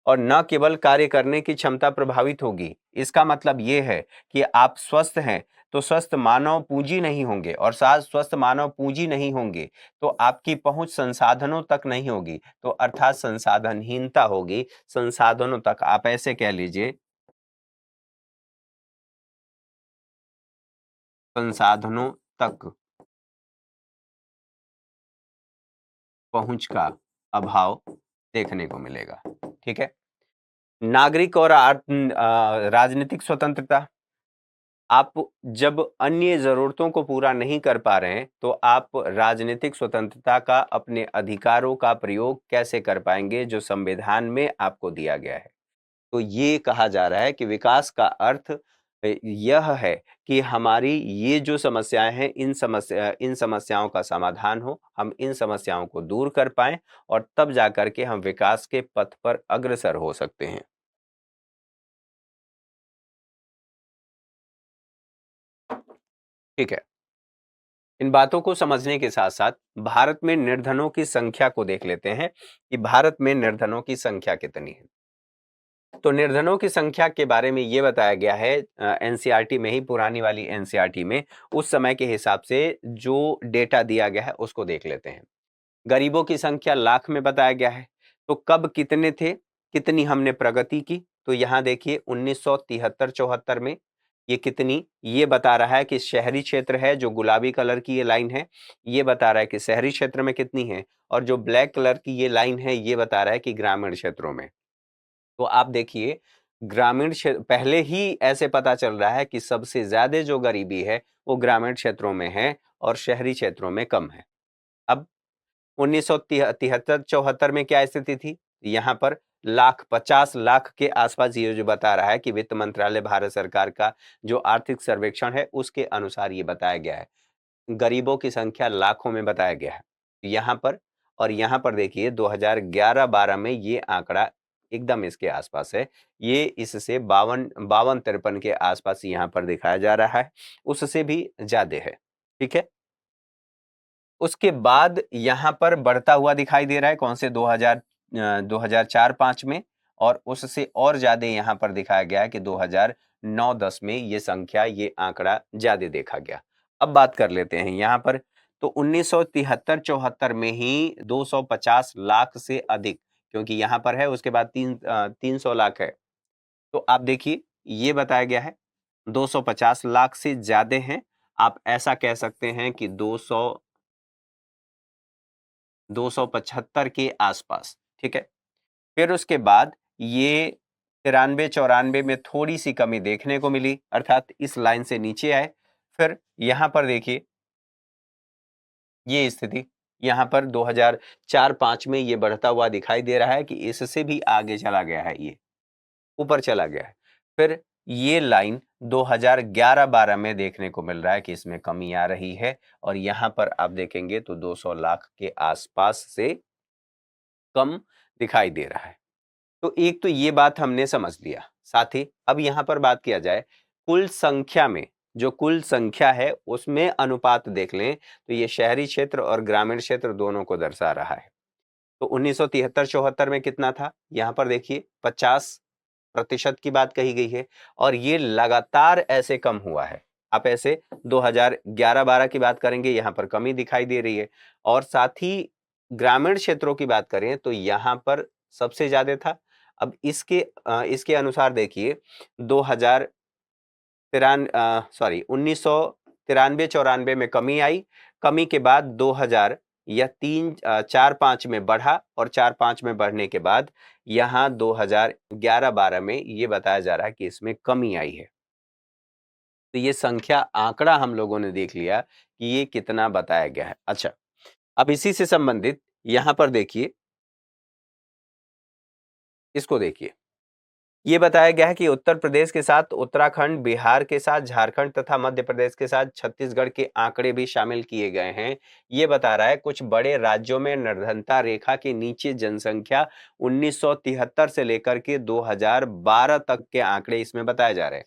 और न केवल कार्य करने की क्षमता प्रभावित होगी, इसका मतलब यह है कि आप स्वस्थ हैं तो स्वस्थ मानव पूंजी नहीं होंगे, और साथ स्वस्थ मानव पूंजी नहीं होंगे तो आपकी पहुंच संसाधनों तक नहीं होगी, तो अर्थात संसाधनहीनता होगी। संसाधनों तक आप ऐसे कह लीजिए, संसाधनों तक पहुंच का अभाव देखने को मिलेगा, ठीक है। नागरिक और राजनीतिक स्वतंत्रता। आप जब अन्य जरूरतों को पूरा नहीं कर पा रहे हैं तो आप राजनीतिक स्वतंत्रता का, अपने अधिकारों का प्रयोग कैसे कर पाएंगे जो संविधान में आपको दिया गया है। तो ये कहा जा रहा है कि विकास का अर्थ यह है कि हमारी ये जो समस्याएं हैं, इन समस्याओं का समाधान हो, हम इन समस्याओं को दूर कर पाएं और तब जाकर के हम विकास के पथ पर अग्रसर हो सकते हैं। ठीक है। इन बातों को समझने के साथ साथ भारत में निर्धनों की संख्या को देख लेते हैं कि भारत में निर्धनों की संख्या कितनी है। तो निर्धनों की संख्या के बारे में यह बताया गया है एनसीईआरटी में ही, पुरानी वाली एनसीईआरटी में उस समय के हिसाब से जो डेटा दिया गया है उसको देख लेते हैं। गरीबों की संख्या लाख में बताया गया है। तो कब कितने थे, कितनी हमने प्रगति की, तो यहां देखिए 1973-74 में ये कितनी, ये बता रहा है कि शहरी क्षेत्र है, जो गुलाबी कलर की ये लाइन है ये बता रहा है कि शहरी क्षेत्र में कितनी है, और जो ब्लैक कलर की ये लाइन है ये बता रहा है कि ग्रामीण क्षेत्रों में। तो आप देखिए ग्रामीण क्षेत्र पहले ही ऐसे पता चल रहा है कि सबसे ज्यादा जो गरीबी है वो ग्रामीण क्षेत्रों में है और शहरी क्षेत्रों में कम है। अब 1973-74 में क्या स्थिति थी, यहाँ पर 50 लाख के आसपास, ये जो बता रहा है कि वित्त मंत्रालय भारत सरकार का जो आर्थिक सर्वेक्षण है उसके अनुसार ये बताया गया है। गरीबों की संख्या लाखों में बताया गया है यहाँ पर। और यहाँ पर देखिए 2011-12 में ये आंकड़ा एकदम इसके आसपास है, ये इससे 52-53 के आसपास यहाँ पर दिखाया जा रहा है, उससे भी ज्यादा है, ठीक है। उसके बाद यहाँ पर बढ़ता हुआ दिखाई दे रहा है, कौन से 2004-5 में, और उससे और ज्यादा यहाँ पर दिखाया गया है कि 2009-10 में ये संख्या, ये आंकड़ा ज्यादा देखा गया। अब बात कर लेते हैं यहाँ पर, तो 1973-74 में ही 250 लाख से अधिक, क्योंकि यहाँ पर है उसके बाद 300 लाख है, तो आप देखिए ये बताया गया है 250 लाख से ज्यादा हैं। आप ऐसा कह सकते हैं कि 275 के आसपास, ठीक है। फिर उसके बाद ये 93-94 में थोड़ी-सी कमी देखने को मिली, अर्थात इस लाइन से नीचे आए। फिर यहाँ पर देखिए, ये स्थिति, यहाँ पर 2004-5 में ये बढ़ता हुआ दिखाई दे रहा है कि इससे भी आगे चला गया है, ये ऊपर चला गया है। फिर ये लाइन 2011-12 में देखने को मिल रहा है कि इसमें कमी आ रही है, और यहाँ पर आप देखेंगे तो 200 लाख के आसपास से कम दिखाई दे रहा है। तो एक तो ये बात हमने समझ लिया। साथ ही अब यहाँ पर बात किया जाए कुल संख्या में, जो कुल संख्या है उसमें अनुपात देख लें तो ये शहरी क्षेत्र और ग्रामीण क्षेत्र दोनों को दर्शा रहा है। तो 1973-74 में कितना था, यहाँ पर देखिए 50% की बात कही गई है, और ये लगातार ऐसे कम हुआ है। आप ऐसे 2011-12 की बात करेंगे, यहाँ पर कमी दिखाई दे रही है। और साथ ही ग्रामीण क्षेत्रों की बात करें तो यहाँ पर सबसे ज्यादा था। अब इसके अनुसार देखिए 2000 1993-94 में कमी आई। कमी के बाद 2000 या 4-5 में बढ़ा, और 4-5 में बढ़ने के बाद यहाँ 2011-12 में ये बताया जा रहा है कि इसमें कमी आई है। तो ये संख्या आंकड़ा हम लोगों ने देख लिया कि ये कितना बताया गया है। अच्छा, अब इसी से संबंधित यहाँ पर देखिए, इसको देखिए, ये बताया गया है कि उत्तर प्रदेश के साथ उत्तराखंड, बिहार के साथ झारखंड तथा मध्य प्रदेश के साथ छत्तीसगढ़ के आंकड़े भी शामिल किए गए हैं। ये बता रहा है कुछ बड़े राज्यों में निर्धनता रेखा के नीचे जनसंख्या 1973 से लेकर के 2012 तक के आंकड़े इसमें बताए जा रहे हैं।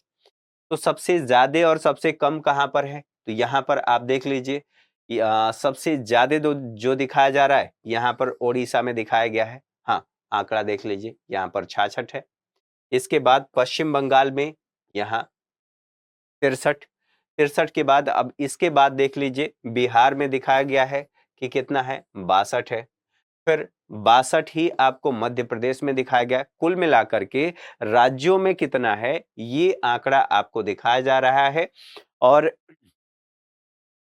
तो सबसे ज्यादा और सबसे कम कहां पर है, तो यहाँ पर आप देख लीजिए, सबसे ज्यादा जो दिखाया जा रहा है यहाँ पर ओडिशा में दिखाया गया है। हाँ, आंकड़ा देख लीजिए, यहाँ पर 66 है। इसके बाद पश्चिम बंगाल में यहाँ 63 के बाद अब इसके बाद देख लीजिए बिहार में दिखाया गया है कि कितना है, 62 है। फिर 62 ही आपको मध्य प्रदेश में दिखाया गया। कुल मिलाकर के राज्यों में कितना है ये आंकड़ा आपको दिखाया जा रहा है। और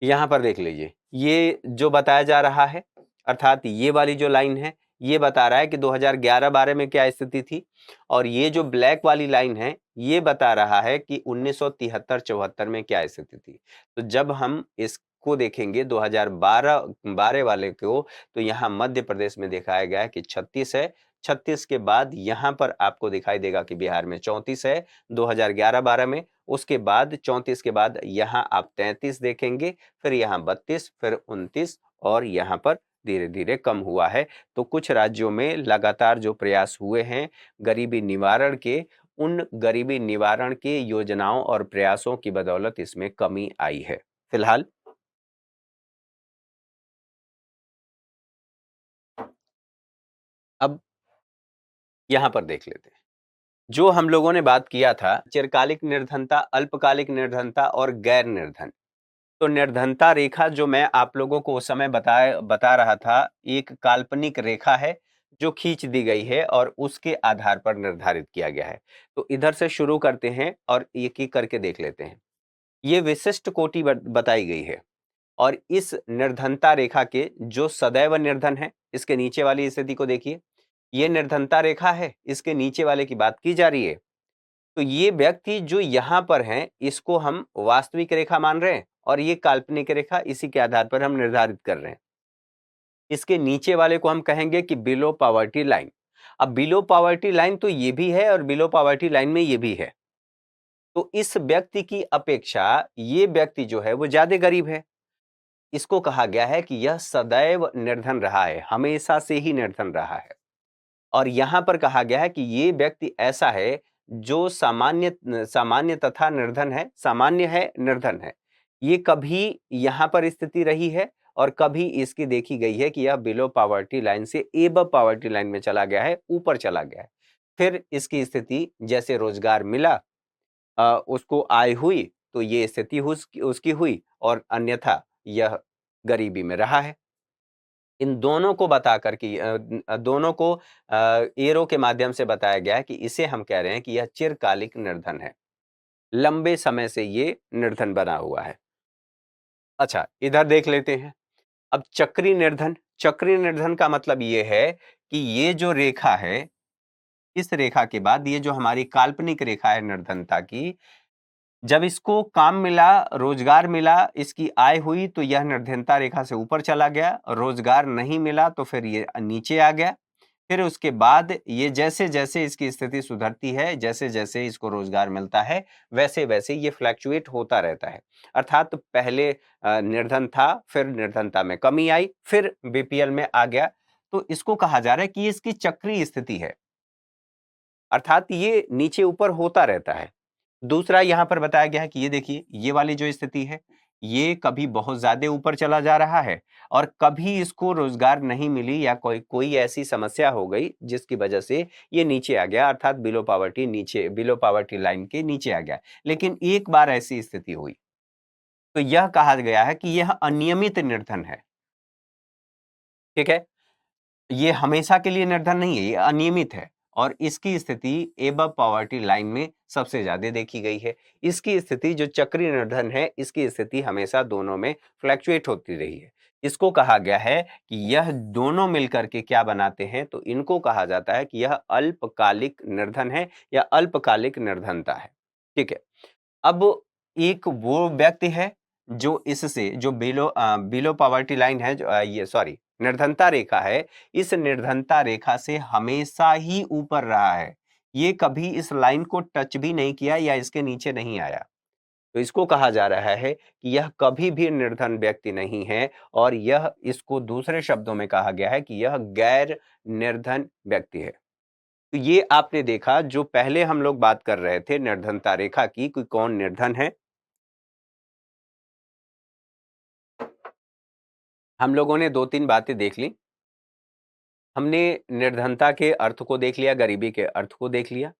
यहां पर देख लीजिए, ये जो बताया जा रहा है, अर्थात ये वाली जो लाइन है ये बता रहा है कि 2011-12 में क्या स्थिति थी, और ये जो ब्लैक वाली लाइन है ये बता रहा है कि 1973-74 में क्या स्थिति थी। तो जब हम इसको देखेंगे 2012 वाले को, तो यहाँ मध्य प्रदेश में दिखाया गया है कि 36 है। 36 के बाद यहाँ पर आपको दिखाई देगा कि बिहार में 34 है 2011-12 में। उसके बाद 34 के बाद यहाँ आप 33 देखेंगे, फिर यहाँ 32, फिर 29, और यहाँ पर धीरे धीरे कम हुआ है। तो कुछ राज्यों में लगातार जो प्रयास हुए हैं गरीबी निवारण के, उन गरीबी निवारण के योजनाओं और प्रयासों की बदौलत इसमें कमी आई है फिलहाल। अब यहाँ पर देख लेते हैं, जो हम लोगों ने बात किया था चिरकालिक निर्धनता, अल्पकालिक निर्धनता और गैर निर्धन। तो निर्धनता रेखा जो मैं आप लोगों को उस समय बता रहा था, एक काल्पनिक रेखा है जो खींच दी गई है और उसके आधार पर निर्धारित किया गया है। तो इधर से शुरू करते हैं और एक एक करके देख लेते हैं। ये विशिष्ट कोटि बताई गई है, और इस निर्धनता रेखा के जो सदैव निर्धन है, इसके नीचे वाली स्थिति को देखिए, ये निर्धनता रेखा है, इसके नीचे वाले की बात की जा रही है। तो ये व्यक्ति जो यहाँ पर हैं, इसको हम वास्तविक रेखा मान रहे हैं, और ये काल्पनिक रेखा, इसी के आधार पर हम निर्धारित कर रहे हैं। इसके नीचे वाले को हम कहेंगे कि बिलो पॉवर्टी लाइन। अब बिलो पॉवर्टी लाइन तो ये भी है, और बिलो पॉवर्टी लाइन में ये भी है। तो इस व्यक्ति की अपेक्षा ये व्यक्ति जो है वो ज्यादा गरीब है। इसको कहा गया है कि यह सदैव निर्धन रहा है, हमेशा से ही निर्धन रहा है। और यहां पर कहा गया है कि ये व्यक्ति ऐसा है जो सामान्य सामान्य तथा निर्धन है, सामान्य है, निर्धन है। ये कभी यहां पर स्थिति रही है, और कभी इसकी देखी गई है कि यह बिलो पॉवर्टी लाइन से एबव पॉवर्टी लाइन में चला गया है, ऊपर चला गया है। फिर इसकी स्थिति जैसे रोजगार मिला, उसको आय हुई, तो ये स्थिति उसकी हुई, और अन्यथा यह गरीबी में रहा है। इन दोनों को बता करके दोनों को एरो के माध्यम से बताया गया है कि इसे हम कह रहे हैं कि यह चिरकालिक निर्धन है, लंबे समय से ये निर्धन बना हुआ है। अच्छा, इधर देख लेते हैं। अब चक्री निर्धन, चक्री निर्धन का मतलब ये है कि ये जो रेखा है इस रेखा के बाद ये जो हमारी काल्पनिक रेखा है निर्धनता की, जब इसको काम मिला, रोजगार मिला, इसकी आय हुई तो यह निर्धनता रेखा से ऊपर चला गया, रोजगार नहीं मिला तो फिर ये नीचे आ गया। फिर उसके बाद ये जैसे-जैसे इसकी स्थिति सुधरती है, जैसे-जैसे इसको रोजगार मिलता है, वैसे-वैसे ये फ्लक्चुएट होता रहता है। अर्थात पहले निर्धन था, फिर निर्धनता में कमी आई, फिर बीपीएल में आ गया। तो इसको कहा जा रहा है कि ये इसकी चक्रीय स्थिति है। अर्थात ये नीचे ऊपर होता रहता है। दूसरा यहाँ पर बताया गया है कि ये देखिए, ये वाली जो स्थिति है, ये कभी बहुत ज़्यादा ऊपर चला जा रहा है और कभी इसको रोज़गार नहीं मिली या कोई कोई ऐसी समस्या हो गई जिसकी वजह से ये नीचे आ गया, अर्थात बिलो पॉवर्टी लाइन के नीचे आ गया। लेकिन एक बार ऐसी स्थिति हुई, तो यह कहा गया है कि यह अनियमित निर्धन है। ठीक है? ये हमेशा के लिए निर्धन नहीं है, ये अनियमित है और इसकी स्थिति एबव पॉवर्टी लाइन में सबसे ज्यादा देखी गई है। इसकी स्थिति जो चक्रीय निर्धन है, इसकी स्थिति हमेशा दोनों में फ्लक्चुएट होती रही है। इसको कहा गया है कि यह दोनों मिलकर के क्या बनाते हैं, तो इनको कहा जाता है कि यह अल्पकालिक निर्धन है या अल्पकालिक निर्धनता है। ठीक है। अब एक वो व्यक्ति है जो इससे जो बिलो पॉवर्टी लाइन है, जो ये सॉरी निर्धनता रेखा है, इस निर्धनता रेखा से हमेशा ही ऊपर रहा है। ये कभी इस लाइन को टच भी नहीं किया या इसके नीचे नहीं आया। तो इसको कहा जा रहा है कि यह कभी भी निर्धन व्यक्ति नहीं है और यह इसको दूसरे शब्दों में कहा गया है कि यह गैर निर्धन व्यक्ति है। तो ये आपने देखा, जो पहले हम लोग बात कर रहे थे निर्धनता रेखा की, कि कौन निर्धन है, हम लोगों ने 2-3 बातें देख ली। हमने निर्धनता के अर्थ को देख लिया, गरीबी के अर्थ को देख लिया,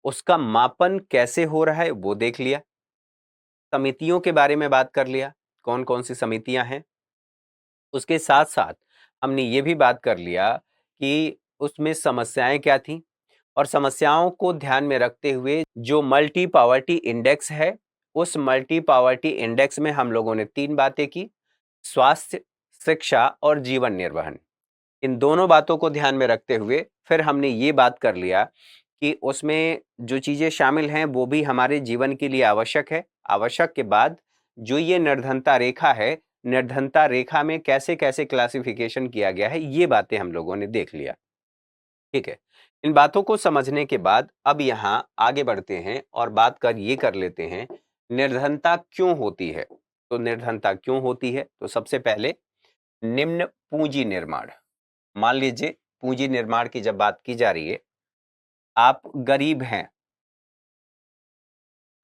उसका मापन कैसे हो रहा है वो देख लिया, समितियों के बारे में बात कर लिया, कौन-कौन सी समितियां हैं। उसके साथ-साथ हमने ये भी बात कर लिया कि उसमें समस्याएं क्या थी और समस्याओं को ध्यान में रखते हुए जो मल्टी पावर्टी इंडेक्स है, उस मल्टी पावर्टी इंडेक्स में हम लोगों ने 3 बातें की, स्वास्थ्य, शिक्षा और जीवन निर्वहन। इन दोनों बातों को ध्यान में रखते हुए फिर हमने ये बात कर लिया कि उसमें जो चीजें शामिल हैं वो भी हमारे जीवन के लिए आवश्यक है। आवश्यक के बाद जो ये निर्धनता रेखा है, निर्धनता रेखा में कैसे-कैसे क्लासिफिकेशन किया गया है, ये बातें हम लोगों ने देख लिया। ठीक है। इन बातों को समझने के बाद अब यहाँ आगे बढ़ते हैं और बात कर ये कर लेते हैं, निर्धनता क्यों होती है? तो निर्धनता क्यों होती है? तो सबसे पहले निम्न पूंजी निर्माण। मान लीजिए पूंजी निर्माण की जब बात की जा रही है, आप गरीब हैं,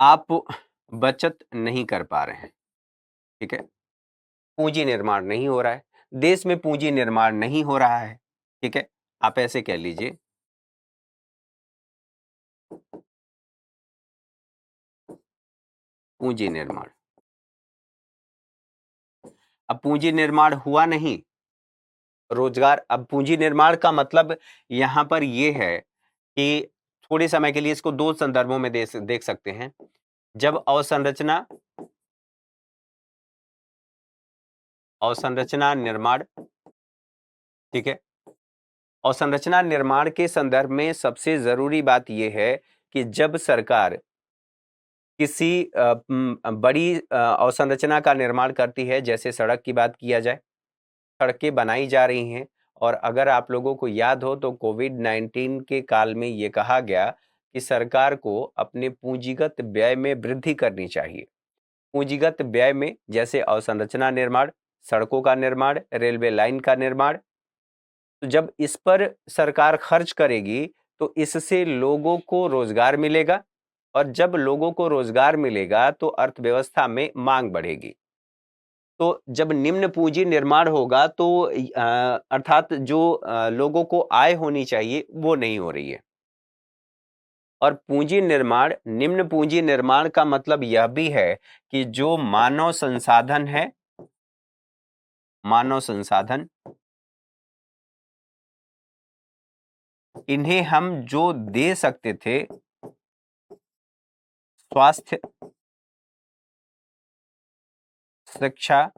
आप बचत नहीं कर पा रहे हैं, ठीक है? पूंजी निर्माण नहीं हो रहा है, देश में पूंजी निर्माण नहीं हो रहा है, ठीक है? आप ऐसे कह लीजिए, पूंजी निर्माण। अब पूंजी निर्माण हुआ नहीं, रोजगार, अब पूंजी निर्माण का मतलब यहाँ पर ये है कि थोड़े समय के लिए इसको 2 संदर्भों में देख सकते हैं। जब अवसंरचना निर्माण, ठीक है? अवसंरचना निर्माण के संदर्भ में सबसे जरूरी बात यह है कि जब सरकार किसी बड़ी अवसंरचना का निर्माण करती है, जैसे सड़क की बात किया जाए, सड़कें बनाई जा रही हैं और अगर आप लोगों को याद हो तो कोविड-19 के काल में ये कहा गया कि सरकार को अपने पूंजीगत व्यय में वृद्धि करनी चाहिए। पूंजीगत व्यय में जैसे अवसंरचना निर्माण, सड़कों का निर्माण, रेलवे लाइन का निर्माण, तो जब इस पर सरकार खर्च करेगी तो इससे लोगों को रोजगार मिलेगा और जब लोगों को रोजगार मिलेगा तो अर्थव्यवस्था में मांग बढ़ेगी। तो जब निम्न पूंजी निर्माण होगा तो अर्थात जो लोगों को आय होनी चाहिए वो नहीं हो रही है। और पूंजी निर्माण, निम्न पूंजी निर्माण का मतलब यह भी है कि जो मानव संसाधन है, मानव संसाधन, इन्हें हम जो दे सकते थे, स्वास्थ्य, शिक्षा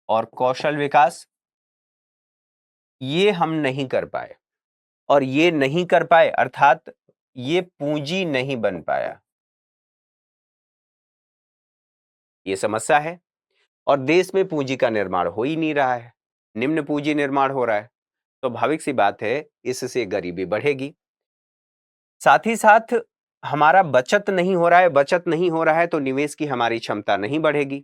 और कौशल विकास, ये हम नहीं कर पाए। और ये नहीं कर पाए अर्थात ये पूंजी नहीं बन पाया, ये समस्या है। और देश में पूंजी का निर्माण हो ही नहीं रहा है, निम्न पूंजी निर्माण हो रहा है, तो भाविक सी बात है इससे गरीबी बढ़ेगी। साथ ही साथ हमारा बचत नहीं हो रहा है, बचत नहीं हो रहा है तो निवेश की हमारी क्षमता नहीं बढ़ेगी।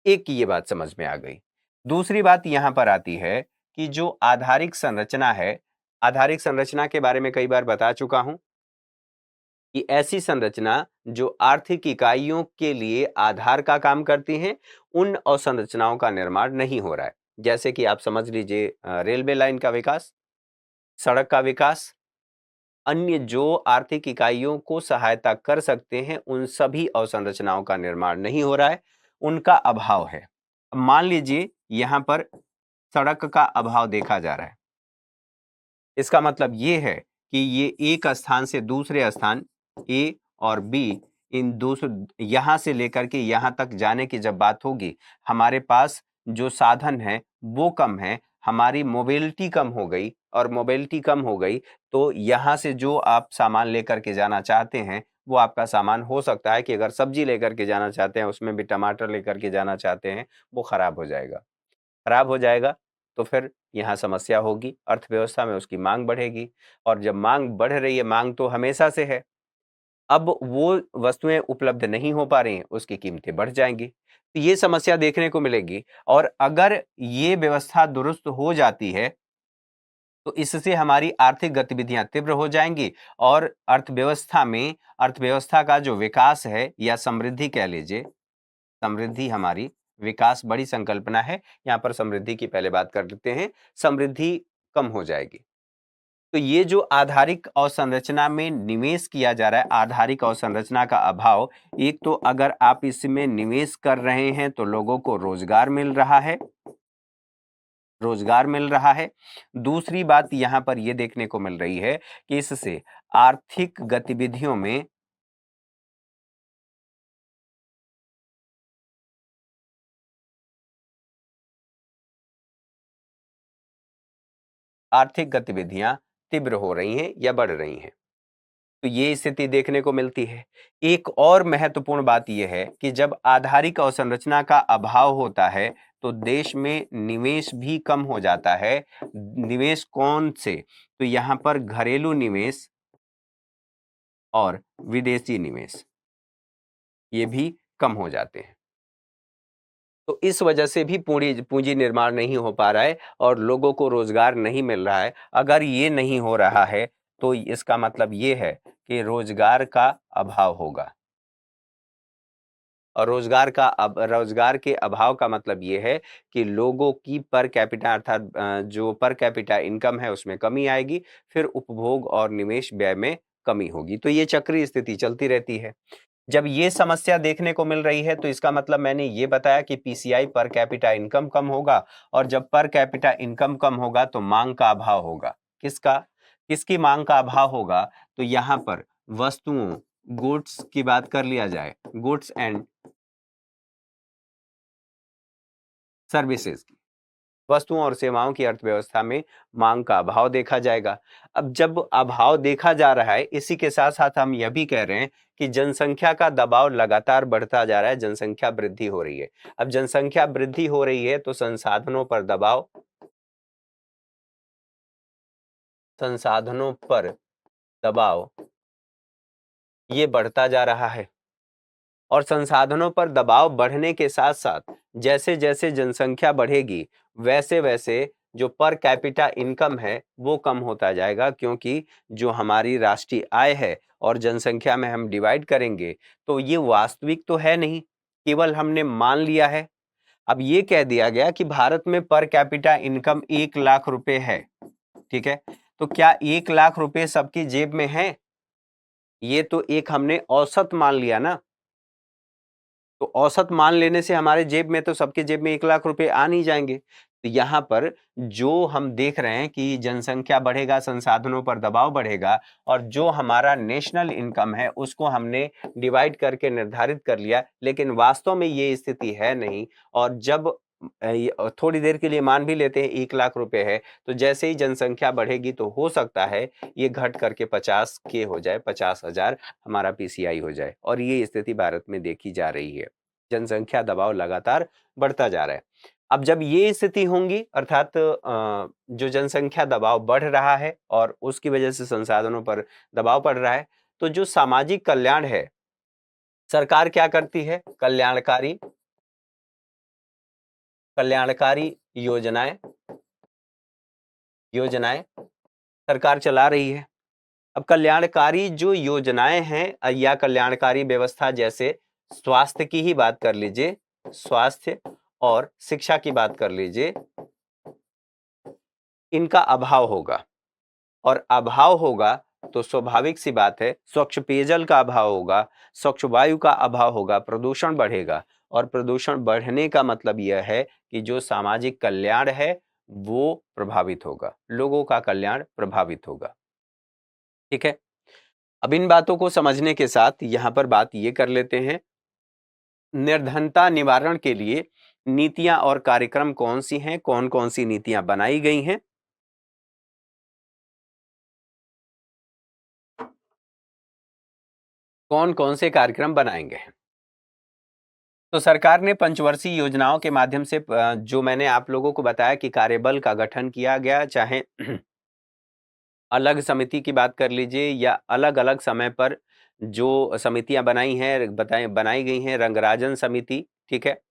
एक ये बात समझ में आ गई। दूसरी बात यहां पर आती है कि जो आधारिक संरचना है, आधारिक संरचना के बारे में कई बार बता चुका हूं कि ऐसी संरचना जो आर्थिक इकाइयों के लिए आधार का काम करती हैं, उन अवसंरचनाओं का निर्माण नहीं हो रहा है। जैसे कि आप समझ लीजिए रेलवे लाइन का विकास, सड़क का विकास, अन्य जो आर्थिक इकाइयों को सहायता कर सकते हैं, उन सभी अवसंरचनाओं का निर्माण नहीं हो रहा है, उनका अभाव है। मान लीजिए यहां पर सड़क का अभाव देखा जा रहा है, इसका मतलब ये है कि ये एक स्थान से दूसरे स्थान ए और बी, इन दूसरे यहां से लेकर के यहां तक जाने की जब बात होगी, हमारे पास जो साधन है वो कम है, हमारी मोबिलिटी कम हो गई, और मोबिलिटी कम हो गई तो यहां से जो आप सामान लेकर के जाना चाहते हैं वो आपका सामान हो सकता है कि अगर सब्जी लेकर के जाना चाहते हैं, उसमें भी टमाटर लेकर के जाना चाहते हैं, वो खराब हो जाएगा। खराब हो जाएगा तो फिर यहाँ समस्या होगी, अर्थव्यवस्था में उसकी मांग बढ़ेगी, और जब मांग बढ़ रही है, मांग तो हमेशा से है, अब वो वस्तुएं उपलब्ध नहीं हो पा रही हैं, उसकी कीमतें बढ़ जाएंगी, तो ये समस्या देखने को मिलेगी। और अगर ये व्यवस्था दुरुस्त हो जाती है तो इससे हमारी आर्थिक गतिविधियां तीव्र हो जाएंगी, और अर्थव्यवस्था का जो विकास है या समृद्धि कह लीजिए, समृद्धि हमारी, विकास बड़ी संकल्पना है, यहां पर समृद्धि की पहले बात कर लेते हैं, समृद्धि कम हो जाएगी। तो ये जो आधारिक अवसंरचना में निवेश किया जा रहा है, आधारिक अवसंरचना का अभाव, एक तो अगर आप इसमें निवेश कर रहे हैं तो लोगों को रोजगार मिल रहा है, रोजगार मिल रहा है। दूसरी बात यहां पर यह देखने को मिल रही है कि इससे आर्थिक गतिविधियों में आर्थिक गतिविधियां तीव्र हो रही हैं या बढ़ रही हैं, तो ये स्थिति देखने को मिलती है। एक और महत्वपूर्ण बात यह है कि जब आधारिक अवसंरचना का अभाव होता है तो देश में निवेश भी कम हो जाता है। निवेश कौन से? तो यहां पर घरेलू निवेश और विदेशी निवेश, ये भी कम हो जाते हैं। तो इस वजह से भी पूंजी पूंजी निर्माण नहीं हो पा रहा है और लोगों को रोजगार नहीं मिल रहा है। अगर ये नहीं हो रहा है तो इसका मतलब ये है कि रोजगार का अभाव होगा, और रोजगार के अभाव का मतलब ये है कि लोगों की पर कैपिटा अर्थात जो पर कैपिटा इनकम है उसमें कमी आएगी, फिर उपभोग और निवेश व्यय में कमी होगी। तो ये चक्रीय स्थिति चलती रहती है। जब ये समस्या देखने को मिल रही है तो इसका मतलब मैंने ये बताया कि पीसीआई पर कैपिटा इनकम कम होगा, और जब पर कैपिटा इनकम कम होगा तो मांग का अभाव होगा। किसका? किसकी मांग का अभाव होगा? तो यहाँ पर वस्तुओं, गुड्स की बात कर लिया जाए, गुड्स एंड सर्विसेज की, वस्तुओं और सेवाओं की अर्थव्यवस्था में मांग का अभाव देखा जाएगा। अब जब अभाव देखा जा रहा है, इसी के साथ साथ हम यह भी कह रहे हैं कि जनसंख्या का दबाव लगातार बढ़ता जा रहा है, जनसंख्या वृद्धि हो रही है। अब जनसंख्या वृद्धि हो रही है तो संसाधनों पर दबाव ये बढ़ता जा रहा है, और संसाधनों पर दबाव बढ़ने के साथ साथ जैसे जैसे जनसंख्या बढ़ेगी वैसे वैसे जो पर कैपिटा इनकम है वो कम होता जाएगा, क्योंकि जो हमारी राष्ट्रीय आय है और जनसंख्या में हम डिवाइड करेंगे तो ये वास्तविक तो है नहीं, केवल हमने मान लिया है। अब ये कह दिया गया कि भारत में पर कैपिटा इनकम 1 लाख रुपए है, ठीक है, तो क्या 1 लाख रुपए सबकी जेब में है? ये तो एक हमने औसत मान लिया ना, तो औसत मान लेने से हमारे जेब में तो सबके जेब में 1 लाख रुपए आ नहीं जाएंगे। तो यहाँ पर जो हम देख रहे हैं कि जनसंख्या बढ़ेगा, संसाधनों पर दबाव बढ़ेगा, और जो हमारा नेशनल इनकम है उसको हमने डिवाइड करके निर्धारित कर लिया, लेकिन वास्तव में ये स्थिति है नहीं। और जब थोड़ी देर के लिए मान भी लेते हैं 1 लाख रुपए है, तो जैसे ही जनसंख्या बढ़ेगी तो हो सकता है ये घट करके 50 के हो जाए, 50,000 हमारा पीसीआई हो जाए, और ये स्थिति भारत में देखी जा रही है। जनसंख्या दबाव लगातार बढ़ता जा रहा है। अब जब ये स्थिति होंगी, अर्थात जो जनसंख्या दबाव बढ़ रहा है और उसकी वजह से संसाधनों पर दबाव पड़ रहा है, तो जो सामाजिक कल्याण है, सरकार क्या करती है? कल्याणकारी कल्याणकारी योजनाएं योजनाएं सरकार चला रही है। अब कल्याणकारी जो योजनाएं हैं या कल्याणकारी व्यवस्था, जैसे स्वास्थ्य की ही बात कर लीजिए, स्वास्थ्य और शिक्षा की बात कर लीजिए, इनका अभाव होगा, और अभाव होगा तो स्वाभाविक सी बात है, स्वच्छ पेयजल का अभाव होगा, स्वच्छ वायु का अभाव होगा, प्रदूषण बढ़ेगा, और प्रदूषण बढ़ने का मतलब यह है कि जो सामाजिक कल्याण है वो प्रभावित होगा, लोगों का कल्याण प्रभावित होगा। ठीक है, अब इन बातों को समझने के साथ यहां पर बात ये कर लेते हैं, निर्धनता निवारण के लिए नीतियां और कार्यक्रम कौन सी हैं, कौन कौन सी नीतियां बनाई गई हैं। कौन कौन से कार्यक्रम बनाएंगे हैं। तो सरकार ने पंचवर्षीय योजनाओं के माध्यम से जो मैंने आप लोगों को बताया कि कार्यबल का गठन किया गया, चाहे अलग समिति की बात कर लीजिए या अलग अलग समय पर जो समितियां बनाई गई हैं, रंगराजन समिति, ठीक है,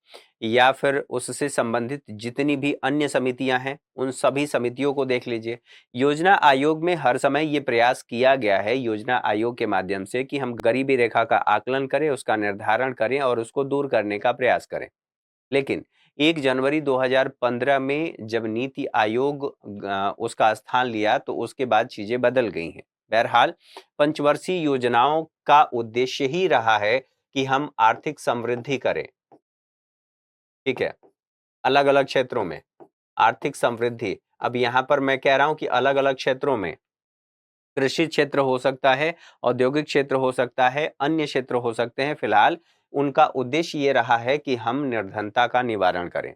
या फिर उससे संबंधित जितनी भी अन्य समितियां हैं, उन सभी समितियों को देख लीजिए। योजना आयोग में हर समय ये प्रयास किया गया है, योजना आयोग के माध्यम से, कि हम गरीबी रेखा का आकलन करें, उसका निर्धारण करें और उसको दूर करने का प्रयास करें। लेकिन 1 जनवरी 2015 में जब नीति आयोग उसका स्थान लिया, तो उसके बाद चीजें बदल गई हैं। बहरहाल पंचवर्षीय योजनाओं का उद्देश्य ही रहा है कि हम आर्थिक समृद्धि करें। ठीक है, अलग अलग क्षेत्रों में आर्थिक समृद्धि। अब यहां पर मैं कह रहा हूं कि अलग अलग क्षेत्रों में, कृषि क्षेत्र हो सकता है, औद्योगिक क्षेत्र हो सकता है, अन्य क्षेत्र हो सकते हैं, फिलहाल उनका उद्देश्य ये रहा है कि हम निर्धनता का निवारण करें।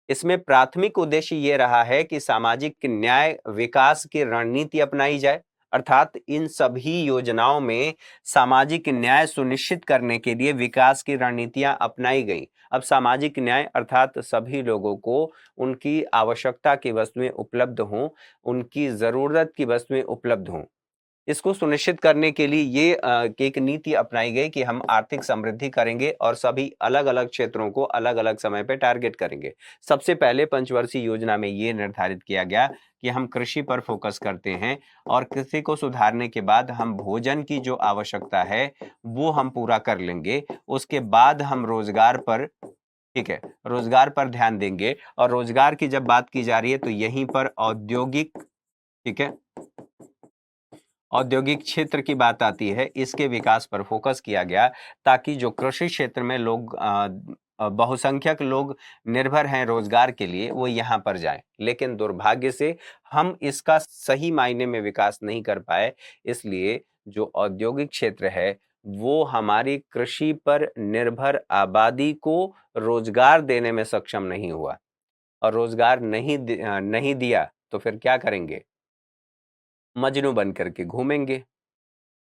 इसमें प्राथमिक उद्देश्य ये रहा है कि सामाजिक न्याय विकास की रणनीति अपनाई जाए, अर्थात इन सभी योजनाओं में सामाजिक न्याय सुनिश्चित करने के लिए विकास की रणनीतियां अपनाई गई। अब सामाजिक न्याय अर्थात सभी लोगों को उनकी आवश्यकता की वस्तुएं उपलब्ध हों, उनकी जरूरत की वस्तुएं उपलब्ध हों, इसको सुनिश्चित करने के लिए ये एक नीति अपनाई गई कि हम आर्थिक समृद्धि करेंगे और सभी अलग-अलग क्षेत्रों को अलग-अलग समय पे टारगेट करेंगे। सबसे पहले पंचवर्षीय योजना में ये निर्धारित किया गया कि हम कृषि पर फोकस करते हैं, और कृषि को सुधारने के बाद हम भोजन की जो आवश्यकता है वो हम पूरा कर लेंगे। उसके बाद हम रोजगार पर, ठीक है, रोजगार पर ध्यान देंगे, और रोजगार की जब बात की जा रही है तो यहीं पर औद्योगिक, ठीक है, औद्योगिक क्षेत्र की बात आती है, इसके विकास पर फोकस किया गया, ताकि जो कृषि क्षेत्र में लोग बहुसंख्यक लोग निर्भर हैं रोजगार के लिए, वो यहाँ पर जाएं। लेकिन दुर्भाग्य से हम इसका सही मायने में विकास नहीं कर पाए, इसलिए जो औद्योगिक क्षेत्र है वो हमारी कृषि पर निर्भर आबादी को रोजगार देने में सक्षम नहीं हुआ, और रोजगार नहीं दिया तो फिर क्या करेंगे? मजनू बन करके घूमेंगे।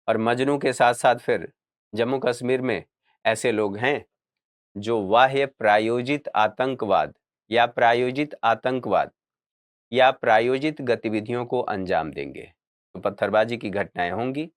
और मजनू के साथ साथ फिर जम्मू कश्मीर में ऐसे लोग हैं जो बाह्य प्रायोजित आतंकवाद या प्रायोजित गतिविधियों को अंजाम देंगे, तो पत्थरबाजी की घटनाएं होंगी।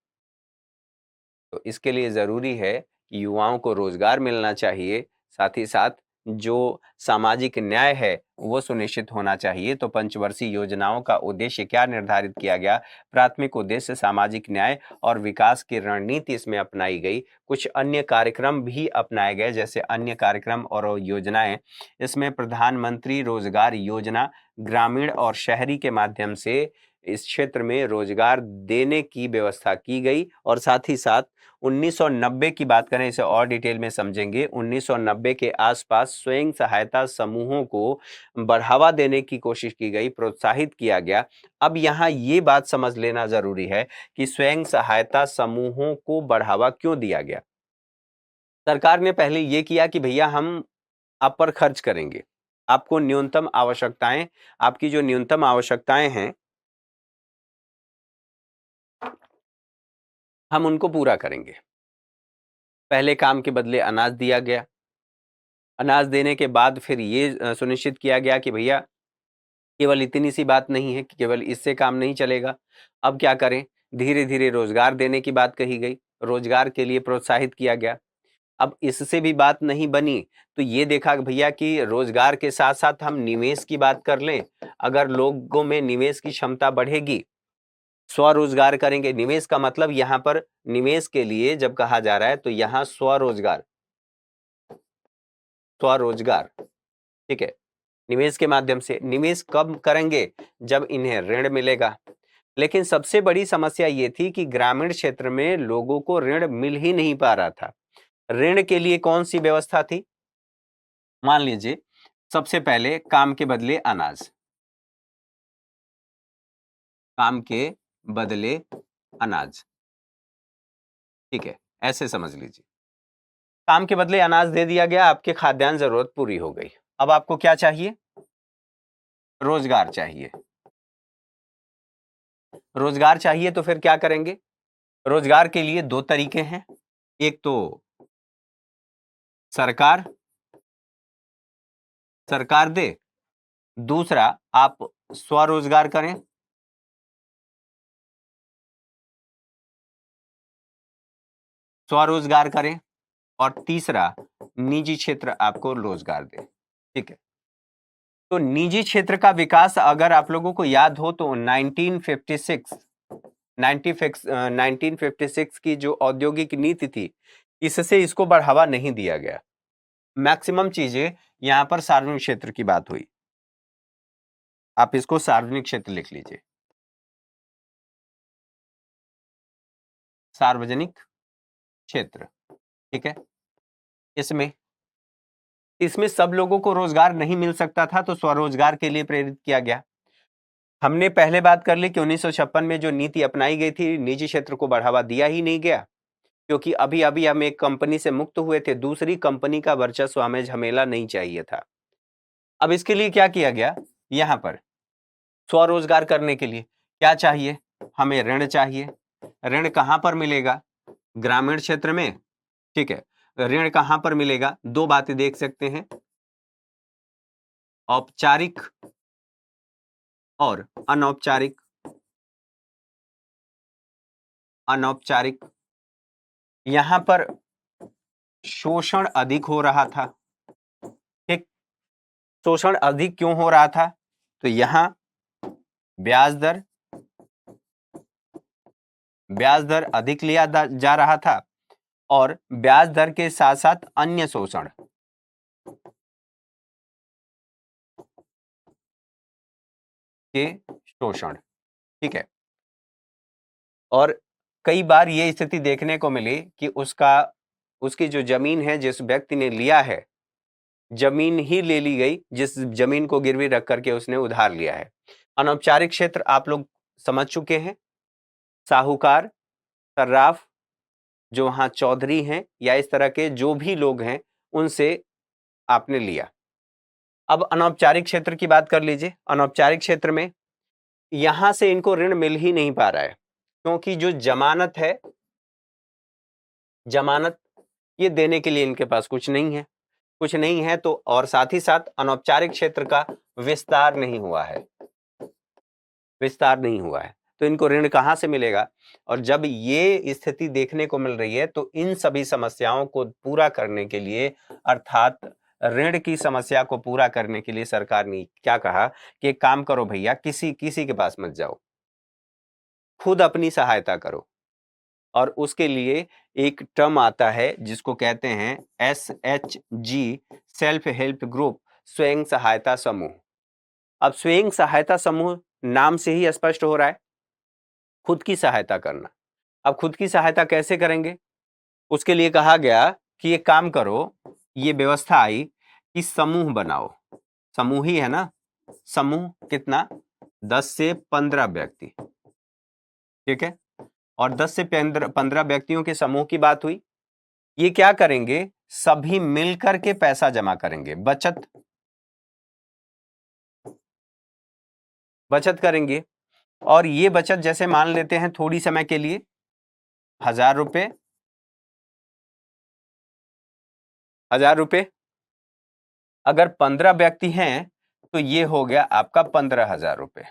तो इसके लिए जरूरी है कि युवाओं को रोजगार मिलना चाहिए, साथ ही साथ जो सामाजिक न्याय है वो सुनिश्चित होना चाहिए। तो पंचवर्षीय योजनाओं का उद्देश्य क्या निर्धारित किया गया? प्राथमिक उद्देश्य सामाजिक न्याय और विकास की रणनीति इसमें अपनाई गई। कुछ अन्य कार्यक्रम भी अपनाए गए, जैसे अन्य कार्यक्रम और योजनाएं, इसमें प्रधानमंत्री रोजगार योजना ग्रामीण और शहरी के माध्यम से इस क्षेत्र में रोजगार देने की व्यवस्था की गई। और साथ ही साथ 1990 की बात करें, इसे और डिटेल में समझेंगे, 1990 के आसपास स्वयं सहायता समूहों को बढ़ावा देने की कोशिश की गई, प्रोत्साहित किया गया। अब यहाँ ये बात समझ लेना जरूरी है कि स्वयं सहायता समूहों को बढ़ावा क्यों दिया गया। सरकार ने पहले ये किया कि भैया हम आप पर खर्च करेंगे, आपको न्यूनतम आवश्यकताएं, आपकी जो न्यूनतम आवश्यकताएं हैं हम उनको पूरा करेंगे। पहले काम के बदले अनाज दिया गया। अनाज देने के बाद फिर ये सुनिश्चित किया गया कि भैया केवल इतनी सी बात नहीं है कि केवल इससे काम नहीं चलेगा। अब क्या करें? धीरे धीरे रोजगार देने की बात कही गई, रोजगार के लिए प्रोत्साहित किया गया। अब इससे भी बात नहीं बनी तो ये देखा कि भैया कि रोजगार के साथ साथ हम निवेश की बात कर लें। अगर लोगों में निवेश की क्षमता बढ़ेगी, स्वरोजगार करेंगे। निवेश का मतलब यहाँ पर निवेश के लिए जब कहा जा रहा है तो यहाँ स्वरोजगार, स्वरोजगार, ठीक है। निवेश के माध्यम से। निवेश कब करेंगे? जब इन्हें ऋण मिलेगा। लेकिन सबसे बड़ी समस्या ये थी कि ग्रामीण क्षेत्र में लोगों को ऋण मिल ही नहीं पा रहा था। ऋण के लिए कौन सी व्यवस्था थी? मान लीजिए सबसे पहले काम के बदले अनाज, काम के बदले अनाज, ठीक है, ऐसे समझ लीजिए। काम के बदले अनाज दे दिया गया, आपके खाद्यान्न जरूरत पूरी हो गई। अब आपको क्या चाहिए? रोजगार चाहिए। रोजगार चाहिए तो फिर क्या करेंगे? रोजगार के लिए दो तरीके हैं। एक तो सरकार सरकार दे, दूसरा आप स्वरोजगार करें। स्वरोजगार करें और तीसरा निजी क्षेत्र आपको रोजगार दे, ठीक है। तो निजी क्षेत्र का विकास अगर आप लोगों को याद हो तो 1956 की जो औद्योगिक नीति थी, इससे इसको बढ़ावा नहीं दिया गया। मैक्सिमम चीजें यहां पर सार्वजनिक क्षेत्र की बात हुई। आप इसको सार्वजनिक क्षेत्र लिख लीजिए, सार्वजनिक क्षेत्र, ठीक है। इसमें इसमें सब लोगों को रोजगार नहीं मिल सकता था तो स्वरोजगार के लिए प्रेरित किया गया। हमने पहले बात कर ली कि 1956 में जो नीति अपनाई गई थी, निजी क्षेत्र को बढ़ावा दिया ही नहीं गया, क्योंकि अभी अभी हम एक कंपनी से मुक्त हुए थे, दूसरी कंपनी का वर्चस्व हमें झमेला नहीं चाहिए था। अब इसके लिए क्या किया गया? यहां पर स्वरोजगार करने के लिए क्या चाहिए? हमें ऋण चाहिए। ऋण कहां पर मिलेगा? ग्रामीण क्षेत्र में, ठीक है। ऋण कहां पर मिलेगा? दो बातें देख सकते हैं, औपचारिक और अनौपचारिक। अनौपचारिक, यहां पर शोषण अधिक हो रहा था, ठीक। शोषण अधिक क्यों हो रहा था? तो यहां ब्याज दर अधिक लिया जा रहा था और ब्याज दर के साथ साथ अन्य शोषण, ठीक है। और कई बार ये स्थिति देखने को मिली कि उसकी जो जमीन है, जिस व्यक्ति ने लिया है, जमीन ही ले ली गई जिस जमीन को गिरवी रख करके उसने उधार लिया है। अनौपचारिक क्षेत्र आप लोग समझ चुके हैं, साहूकार, सर्राफ, जो वहां चौधरी हैं या इस तरह के जो भी लोग हैं, उनसे आपने लिया। अब अनौपचारिक क्षेत्र की बात कर लीजिए। अनौपचारिक क्षेत्र में यहां से इनको ऋण मिल ही नहीं पा रहा है, क्योंकि जो जमानत है, जमानत ये देने के लिए इनके पास कुछ नहीं है। कुछ नहीं है तो, और साथ ही साथ अनौपचारिक क्षेत्र का विस्तार नहीं हुआ है, विस्तार नहीं हुआ है, तो इनको ऋण कहां से मिलेगा? और जब ये स्थिति देखने को मिल रही है तो इन सभी समस्याओं को पूरा करने के लिए, अर्थात ऋण की समस्या को पूरा करने के लिए सरकार ने क्या कहा कि एक काम करो भैया, किसी किसी के पास मत जाओ, खुद अपनी सहायता करो। और उसके लिए एक टर्म आता है जिसको कहते हैं SHG, सेल्फ हेल्प ग्रुप, स्वयं सहायता समूह। अब स्वयं सहायता समूह नाम से ही स्पष्ट हो रहा है, खुद की सहायता करना। अब खुद की सहायता कैसे करेंगे? उसके लिए कहा गया कि एक काम करो, ये व्यवस्था आई कि समूह बनाओ। समूह ही है ना, समूह कितना? 10 से 15 व्यक्ति, ठीक है। और 10 से 15 व्यक्तियों के समूह की बात हुई। ये क्या करेंगे? सभी मिलकर के पैसा जमा करेंगे, बचत बचत करेंगे और ये बचत जैसे मान लेते हैं थोड़ी समय के लिए 1000 रुपये, 1000 रुपये। अगर 15 व्यक्ति हैं तो ये हो गया आपका 15,000 रुपये।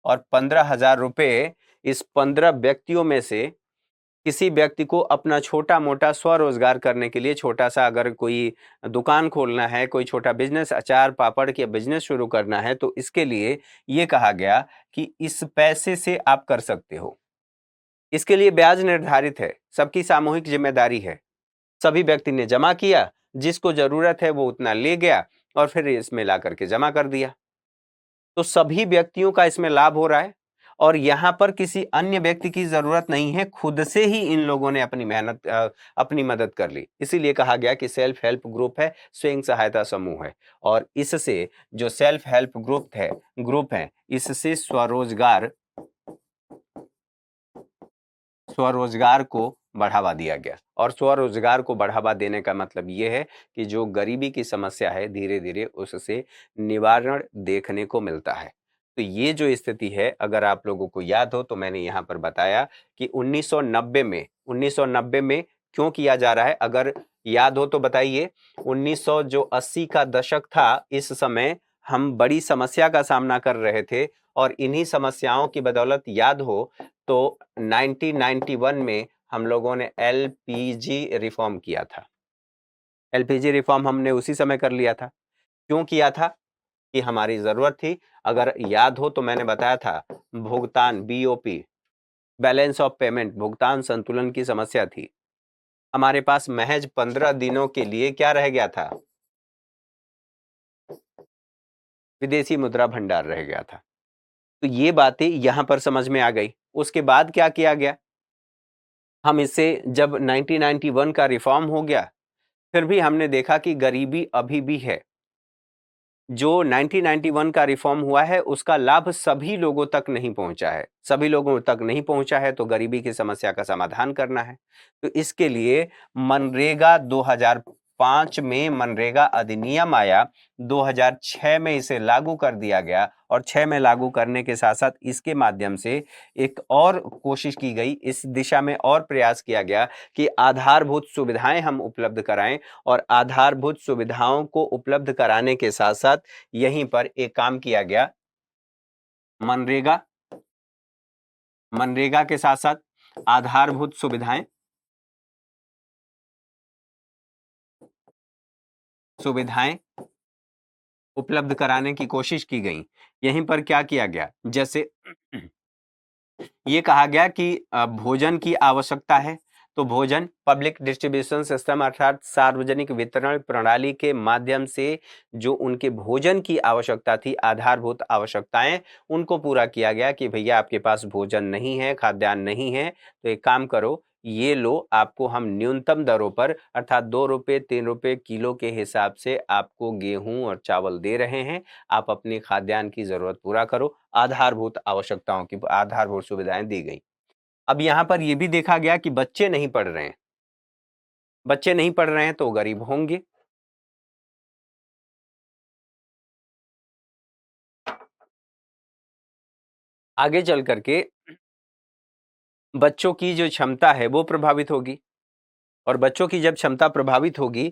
और 15,000 रुपये इस 15 व्यक्तियों में से किसी व्यक्ति को अपना छोटा मोटा स्वरोजगार करने के लिए, छोटा सा अगर कोई दुकान खोलना है, कोई छोटा बिजनेस, अचार पापड़ के बिजनेस शुरू करना है, तो इसके लिए ये कहा गया कि इस पैसे से आप कर सकते हो। इसके लिए ब्याज निर्धारित है, सबकी सामूहिक जिम्मेदारी है। सभी व्यक्ति ने जमा किया, जिसको जरूरत है वो उतना ले गया और फिर इसमें ला करके जमा कर दिया। तो सभी व्यक्तियों का इसमें लाभ हो रहा है और यहां पर किसी अन्य व्यक्ति की जरूरत नहीं है, खुद से ही इन लोगों ने अपनी मेहनत अपनी मदद कर ली। इसीलिए कहा गया कि सेल्फ हेल्प ग्रुप है, स्वयं सहायता समूह है। और इससे जो सेल्फ हेल्प ग्रुप है इससे स्वरोजगार को बढ़ावा दिया गया। और स्वरोजगार को बढ़ावा देने का मतलब ये है कि जो गरीबी की समस्या है धीरे धीरे उससे निवारण देखने को मिलता है। तो ये जो स्थिति है, अगर आप लोगों को याद हो तो मैंने यहाँ पर बताया कि 1990 में क्यों किया जा रहा है, अगर याद हो तो बताइए। 1900 जो 80 का दशक था, इस समय हम बड़ी समस्या का सामना कर रहे थे और इन्हीं समस्याओं की बदौलत याद हो तो 1991 में हम लोगों ने एलपीजी रिफॉर्म किया था। एलपीजी रिफॉर्म हमने उसी समय कर लिया था। क्यों किया था? कि हमारी जरूरत थी। अगर याद हो तो मैंने बताया था भुगतान बीओपी, बैलेंस ऑफ पेमेंट, भुगतान संतुलन की समस्या थी। हमारे पास महज 15 दिनों के लिए क्या रह गया था? विदेशी मुद्रा भंडार रह गया था। तो ये बातें यहां पर समझ में आ गई। उसके बाद क्या किया गया? हम इसे जब 1991 का रिफॉर्म हो गया, फिर भी हमने देखा कि गरीबी अभी भी है। जो 1991 का रिफॉर्म हुआ है उसका लाभ सभी लोगों तक नहीं पहुंचा है। सभी लोगों तक नहीं पहुंचा है तो गरीबी की समस्या का समाधान करना है। तो इसके लिए मनरेगा 2005 में मनरेगा अधिनियम आया, 2006 में इसे लागू कर दिया गया और 6 में लागू करने के साथ साथ इसके माध्यम से एक और कोशिश की गई, इस दिशा में और प्रयास किया गया कि आधारभूत सुविधाएं हम उपलब्ध कराएं। और आधारभूत सुविधाओं को उपलब्ध कराने के साथ साथ यहीं पर एक काम किया गया, मनरेगा मनरेगा के साथ साथ आधारभूत सुविधाएं उपलब्ध कराने की कोशिश की गई। यहीं पर क्या किया गया, जैसे ये कहा गया कि भोजन की आवश्यकता है, तो भोजन पब्लिक डिस्ट्रीब्यूशन सिस्टम अर्थात सार्वजनिक वितरण प्रणाली के माध्यम से जो उनके भोजन की आवश्यकता थी, आधारभूत आवश्यकताएं, उनको पूरा किया गया कि भैया आपके पास भोजन नहीं है, खाद्यान्न नहीं है, तो एक काम करो, ये लो, आपको हम न्यूनतम दरों पर अर्थात 2 रुपये 3 रुपये किलो के हिसाब से आपको गेहूं और चावल दे रहे हैं। आप अपनी खाद्यान्न की जरूरत पूरा करो। आधारभूत आवश्यकताओं की आधारभूत सुविधाएं दी गई। अब यहां पर यह भी देखा गया कि बच्चे नहीं पढ़ रहे हैं, बच्चे नहीं पढ़ रहे हैं तो गरीब होंगे। आगे चल करके बच्चों की जो क्षमता है वो प्रभावित होगी और बच्चों की जब क्षमता प्रभावित होगी,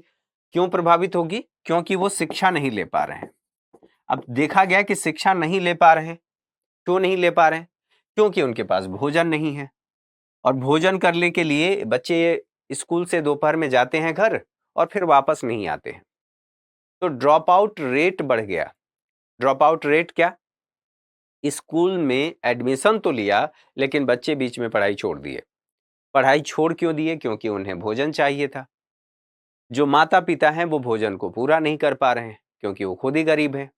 क्यों प्रभावित होगी? क्योंकि वो शिक्षा नहीं ले पा रहे हैं। अब देखा गया कि शिक्षा नहीं ले पा रहे हैं। क्यों नहीं ले पा रहे हैं? क्योंकि उनके पास भोजन नहीं है और भोजन करने के लिए बच्चे स्कूल से दोपहर में जाते हैं घर और फिर वापस नहीं आते हैं, तो ड्रॉप आउट रेट बढ़ गया। ड्रॉप आउट रेट क्या? स्कूल में एडमिशन तो लिया लेकिन बच्चे बीच में पढ़ाई छोड़ दिए। पढ़ाई छोड़ क्यों दिए? क्योंकि उन्हें भोजन चाहिए था। जो माता पिता हैं वो भोजन को पूरा नहीं कर पा रहे हैं क्योंकि वो खुद ही गरीब हैं।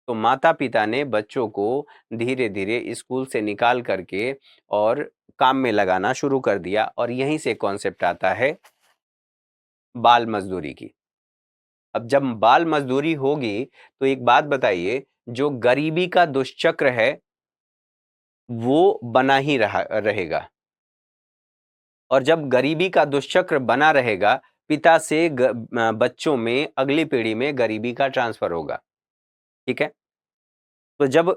तो माता पिता ने बच्चों को धीरे धीरे स्कूल से निकाल करके और काम में लगाना शुरू कर दिया और यहीं से कॉन्सेप्ट आता है बाल मजदूरी की। अब जब बाल मजदूरी होगी तो एक बात बताइए, जो गरीबी का दुष्चक्र है वो बना ही रहेगा और जब गरीबी का दुष्चक्र बना रहेगा, पिता से बच्चों में, अगली पीढ़ी में गरीबी का ट्रांसफर होगा। ठीक है, तो जब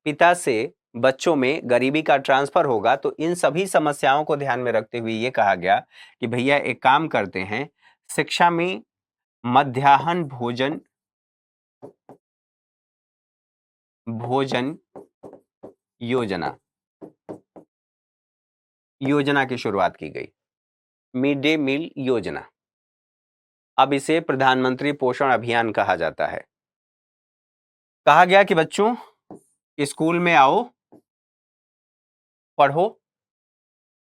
पिता से बच्चों में गरीबी का ट्रांसफर होगा, तो इन सभी समस्याओं को ध्यान में रखते हुए ये कहा गया कि भैया एक काम करते हैं, शिक्षा में मध्याह्न भोजन भोजन योजना योजना की शुरुआत की गई, मिड डे मील योजना। अब इसे प्रधानमंत्री पोषण अभियान कहा जाता है। कहा गया कि बच्चों स्कूल में आओ, पढ़ो,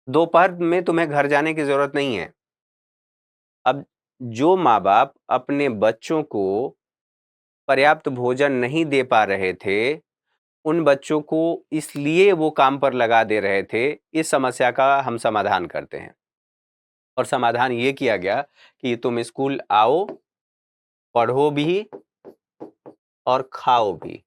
दोपहर में तुम्हें घर जाने की जरूरत नहीं है। अब जो माँ बाप अपने बच्चों को पर्याप्त भोजन नहीं दे पा रहे थे, उन बच्चों को इसलिए वो काम पर लगा दे रहे थे, इस समस्या का हम समाधान करते हैं। और समाधान ये किया गया कि तुम स्कूल आओ, पढ़ो भी और खाओ भी।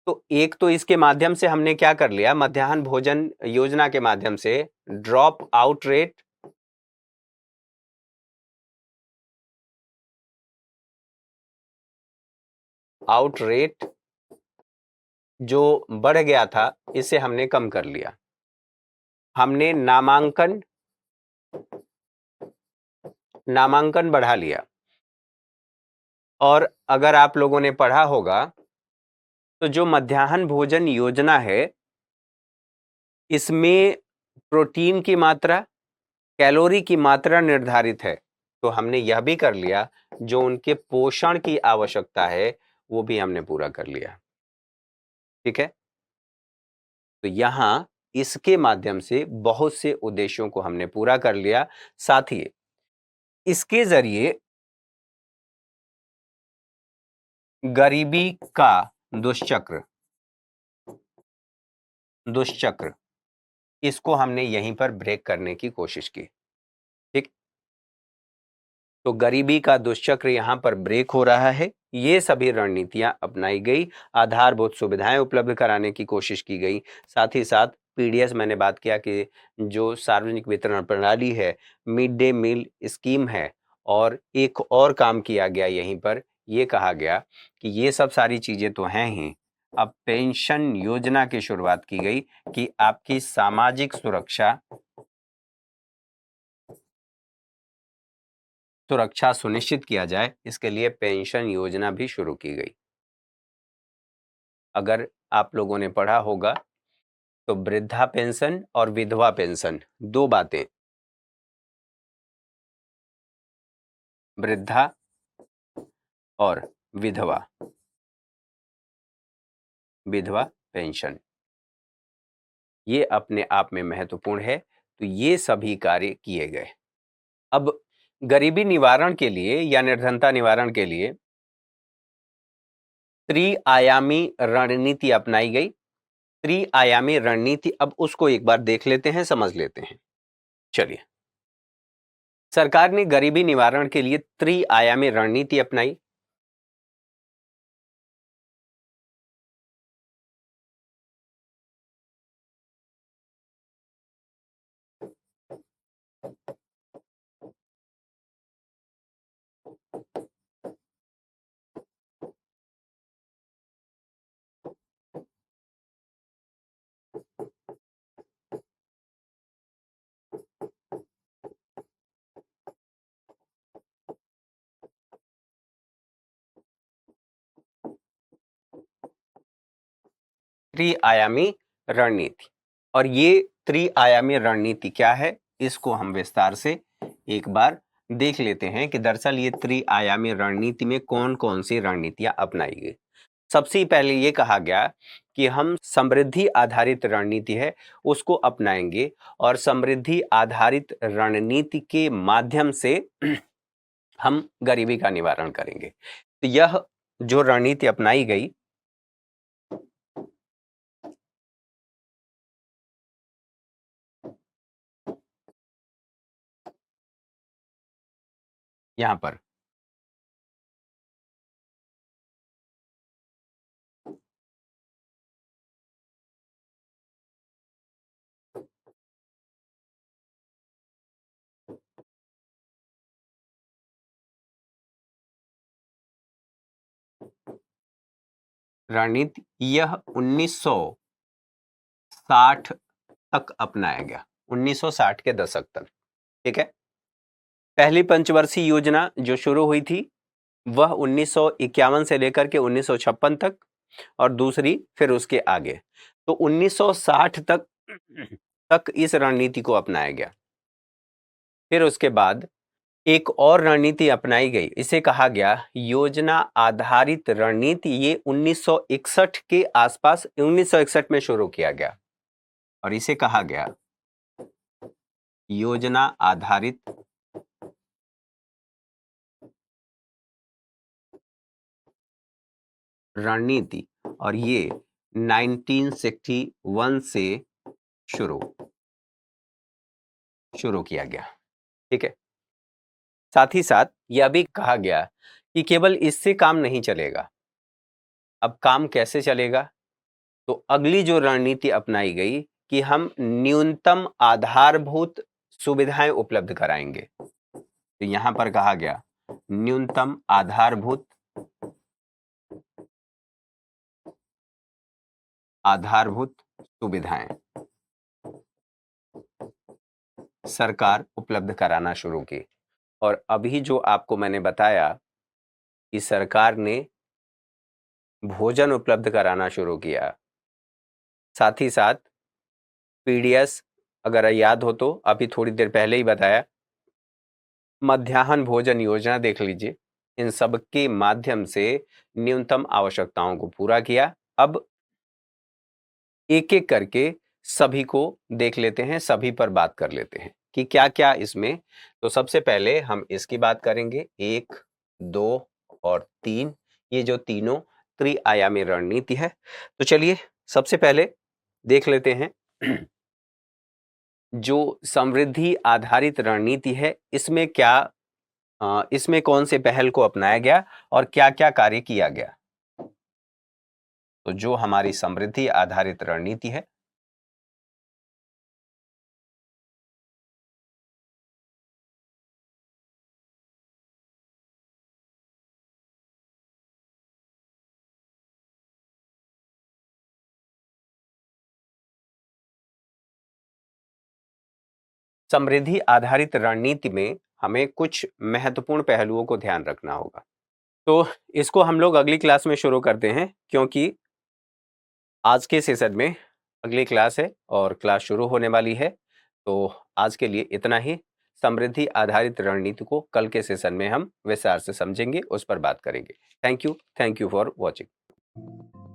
तो एक तो इसके माध्यम से हमने क्या कर लिया, मध्याह्न भोजन योजना के माध्यम से ड्रॉप आउट रेट जो बढ़ गया था, इसे हमने कम कर लिया। हमने नामांकन बढ़ा लिया। और अगर आप लोगों ने पढ़ा होगा तो जो मध्याह्न भोजन योजना है, इसमें प्रोटीन की मात्रा, कैलोरी की मात्रा निर्धारित है। तो हमने यह भी कर लिया, जो उनके पोषण की आवश्यकता है वो भी हमने पूरा कर लिया। ठीक है, तो यहां इसके माध्यम से बहुत से उद्देश्यों को हमने पूरा कर लिया। साथ ही इसके जरिए गरीबी का दुष्चक्र दुष्चक्र इसको हमने यहीं पर ब्रेक करने की कोशिश की। ठीक, तो गरीबी का दुष्चक्र यहां पर ब्रेक हो रहा है। ये सभी रणनीतियां अपनाई गई, आधारभूत सुविधाएं उपलब्ध कराने की कोशिश की गई। साथ ही साथ पीडीएस, मैंने बात किया कि जो सार्वजनिक वितरण प्रणाली है, मिड डे मील स्कीम है, और एक और काम किया गया यहीं पर, ये कहा गया कि ये सब सारी चीजें तो हैं ही, अब पेंशन योजना की शुरुआत की गई कि आपकी सामाजिक सुरक्षा सुनिश्चित किया जाए, इसके लिए पेंशन योजना भी शुरू की गई। अगर आप लोगों ने पढ़ा होगा तो वृद्धा पेंशन और विधवा पेंशन, दो बातें, वृद्धा और विधवा विधवा पेंशन, ये अपने आप में महत्वपूर्ण है। तो ये सभी कार्य किए गए। अब गरीबी निवारण के लिए या निर्धनता निवारण के लिए त्रिआयामी रणनीति अपनाई गई। त्रिआयामी रणनीति, अब उसको एक बार देख लेते हैं, समझ लेते हैं। चलिए, सरकार ने गरीबी निवारण के लिए त्रिआयामी रणनीति अपनाई। त्रिआयामी रणनीति, और ये त्रिआयामी रणनीति क्या है, इसको हम विस्तार से एक बार देख लेते हैं कि दरअसल ये त्रिआयामी रणनीति में कौन कौन सी रणनीतियां अपनाई गई। सबसे पहले ये कहा गया कि हम समृद्धि आधारित रणनीति है उसको अपनाएंगे, और समृद्धि आधारित रणनीति के माध्यम से हम गरीबी का निवारण करेंगे। तो यह जो रणनीति अपनाई गई, यहां पर रणनीति यह 1960 तक अपनाया गया, 1960 के दशक तक। ठीक है। पहली पंचवर्षीय योजना जो शुरू हुई थी वह 1951 से लेकर के 1956 तक, और दूसरी फिर उसके आगे। तो 1960 तक इस रणनीति को अपनाया गया। फिर उसके बाद एक और रणनीति अपनाई गई, इसे कहा गया योजना आधारित रणनीति। ये 1961 के आसपास, 1961 में शुरू किया गया, और इसे कहा गया योजना आधारित रणनीति, और ये 1961 से शुरू किया गया। ठीक है। साथ ही साथ यह भी कहा गया कि केवल इससे काम नहीं चलेगा। अब काम कैसे चलेगा? तो अगली जो रणनीति अपनाई गई कि हम न्यूनतम आधारभूत सुविधाएं उपलब्ध कराएंगे। तो यहां पर कहा गया न्यूनतम आधारभूत सुविधाएं सरकार उपलब्ध कराना शुरू की। और अभी जो आपको मैंने बताया कि सरकार ने भोजन उपलब्ध कराना शुरू किया, साथ ही साथ पीडीएस, अगर याद हो तो अभी थोड़ी देर पहले ही बताया, मध्याह्न भोजन योजना देख लीजिए। इन सब के माध्यम से न्यूनतम आवश्यकताओं को पूरा किया। अब एक एक करके सभी को देख लेते हैं, सभी पर बात कर लेते हैं कि क्या क्या इसमें। तो सबसे पहले हम इसकी बात करेंगे, 1, 2 और 3, ये जो तीनों त्रिआयामी रणनीति है। तो चलिए सबसे पहले देख लेते हैं जो समृद्धि आधारित रणनीति है, इसमें क्या इसमें कौन से पहल को अपनाया गया और क्या क्या कार्य किया गया। तो जो हमारी समृद्धि आधारित रणनीति है, समृद्धि आधारित रणनीति में हमें कुछ महत्वपूर्ण पहलुओं को ध्यान रखना होगा। तो इसको हम लोग अगली क्लास में शुरू करते हैं, क्योंकि आज के सेशन में अगली क्लास है और क्लास शुरू होने वाली है। तो आज के लिए इतना ही। समृद्धि आधारित रणनीति को कल के सेशन में हम विस्तार से समझेंगे, उस पर बात करेंगे। Thank you for watching.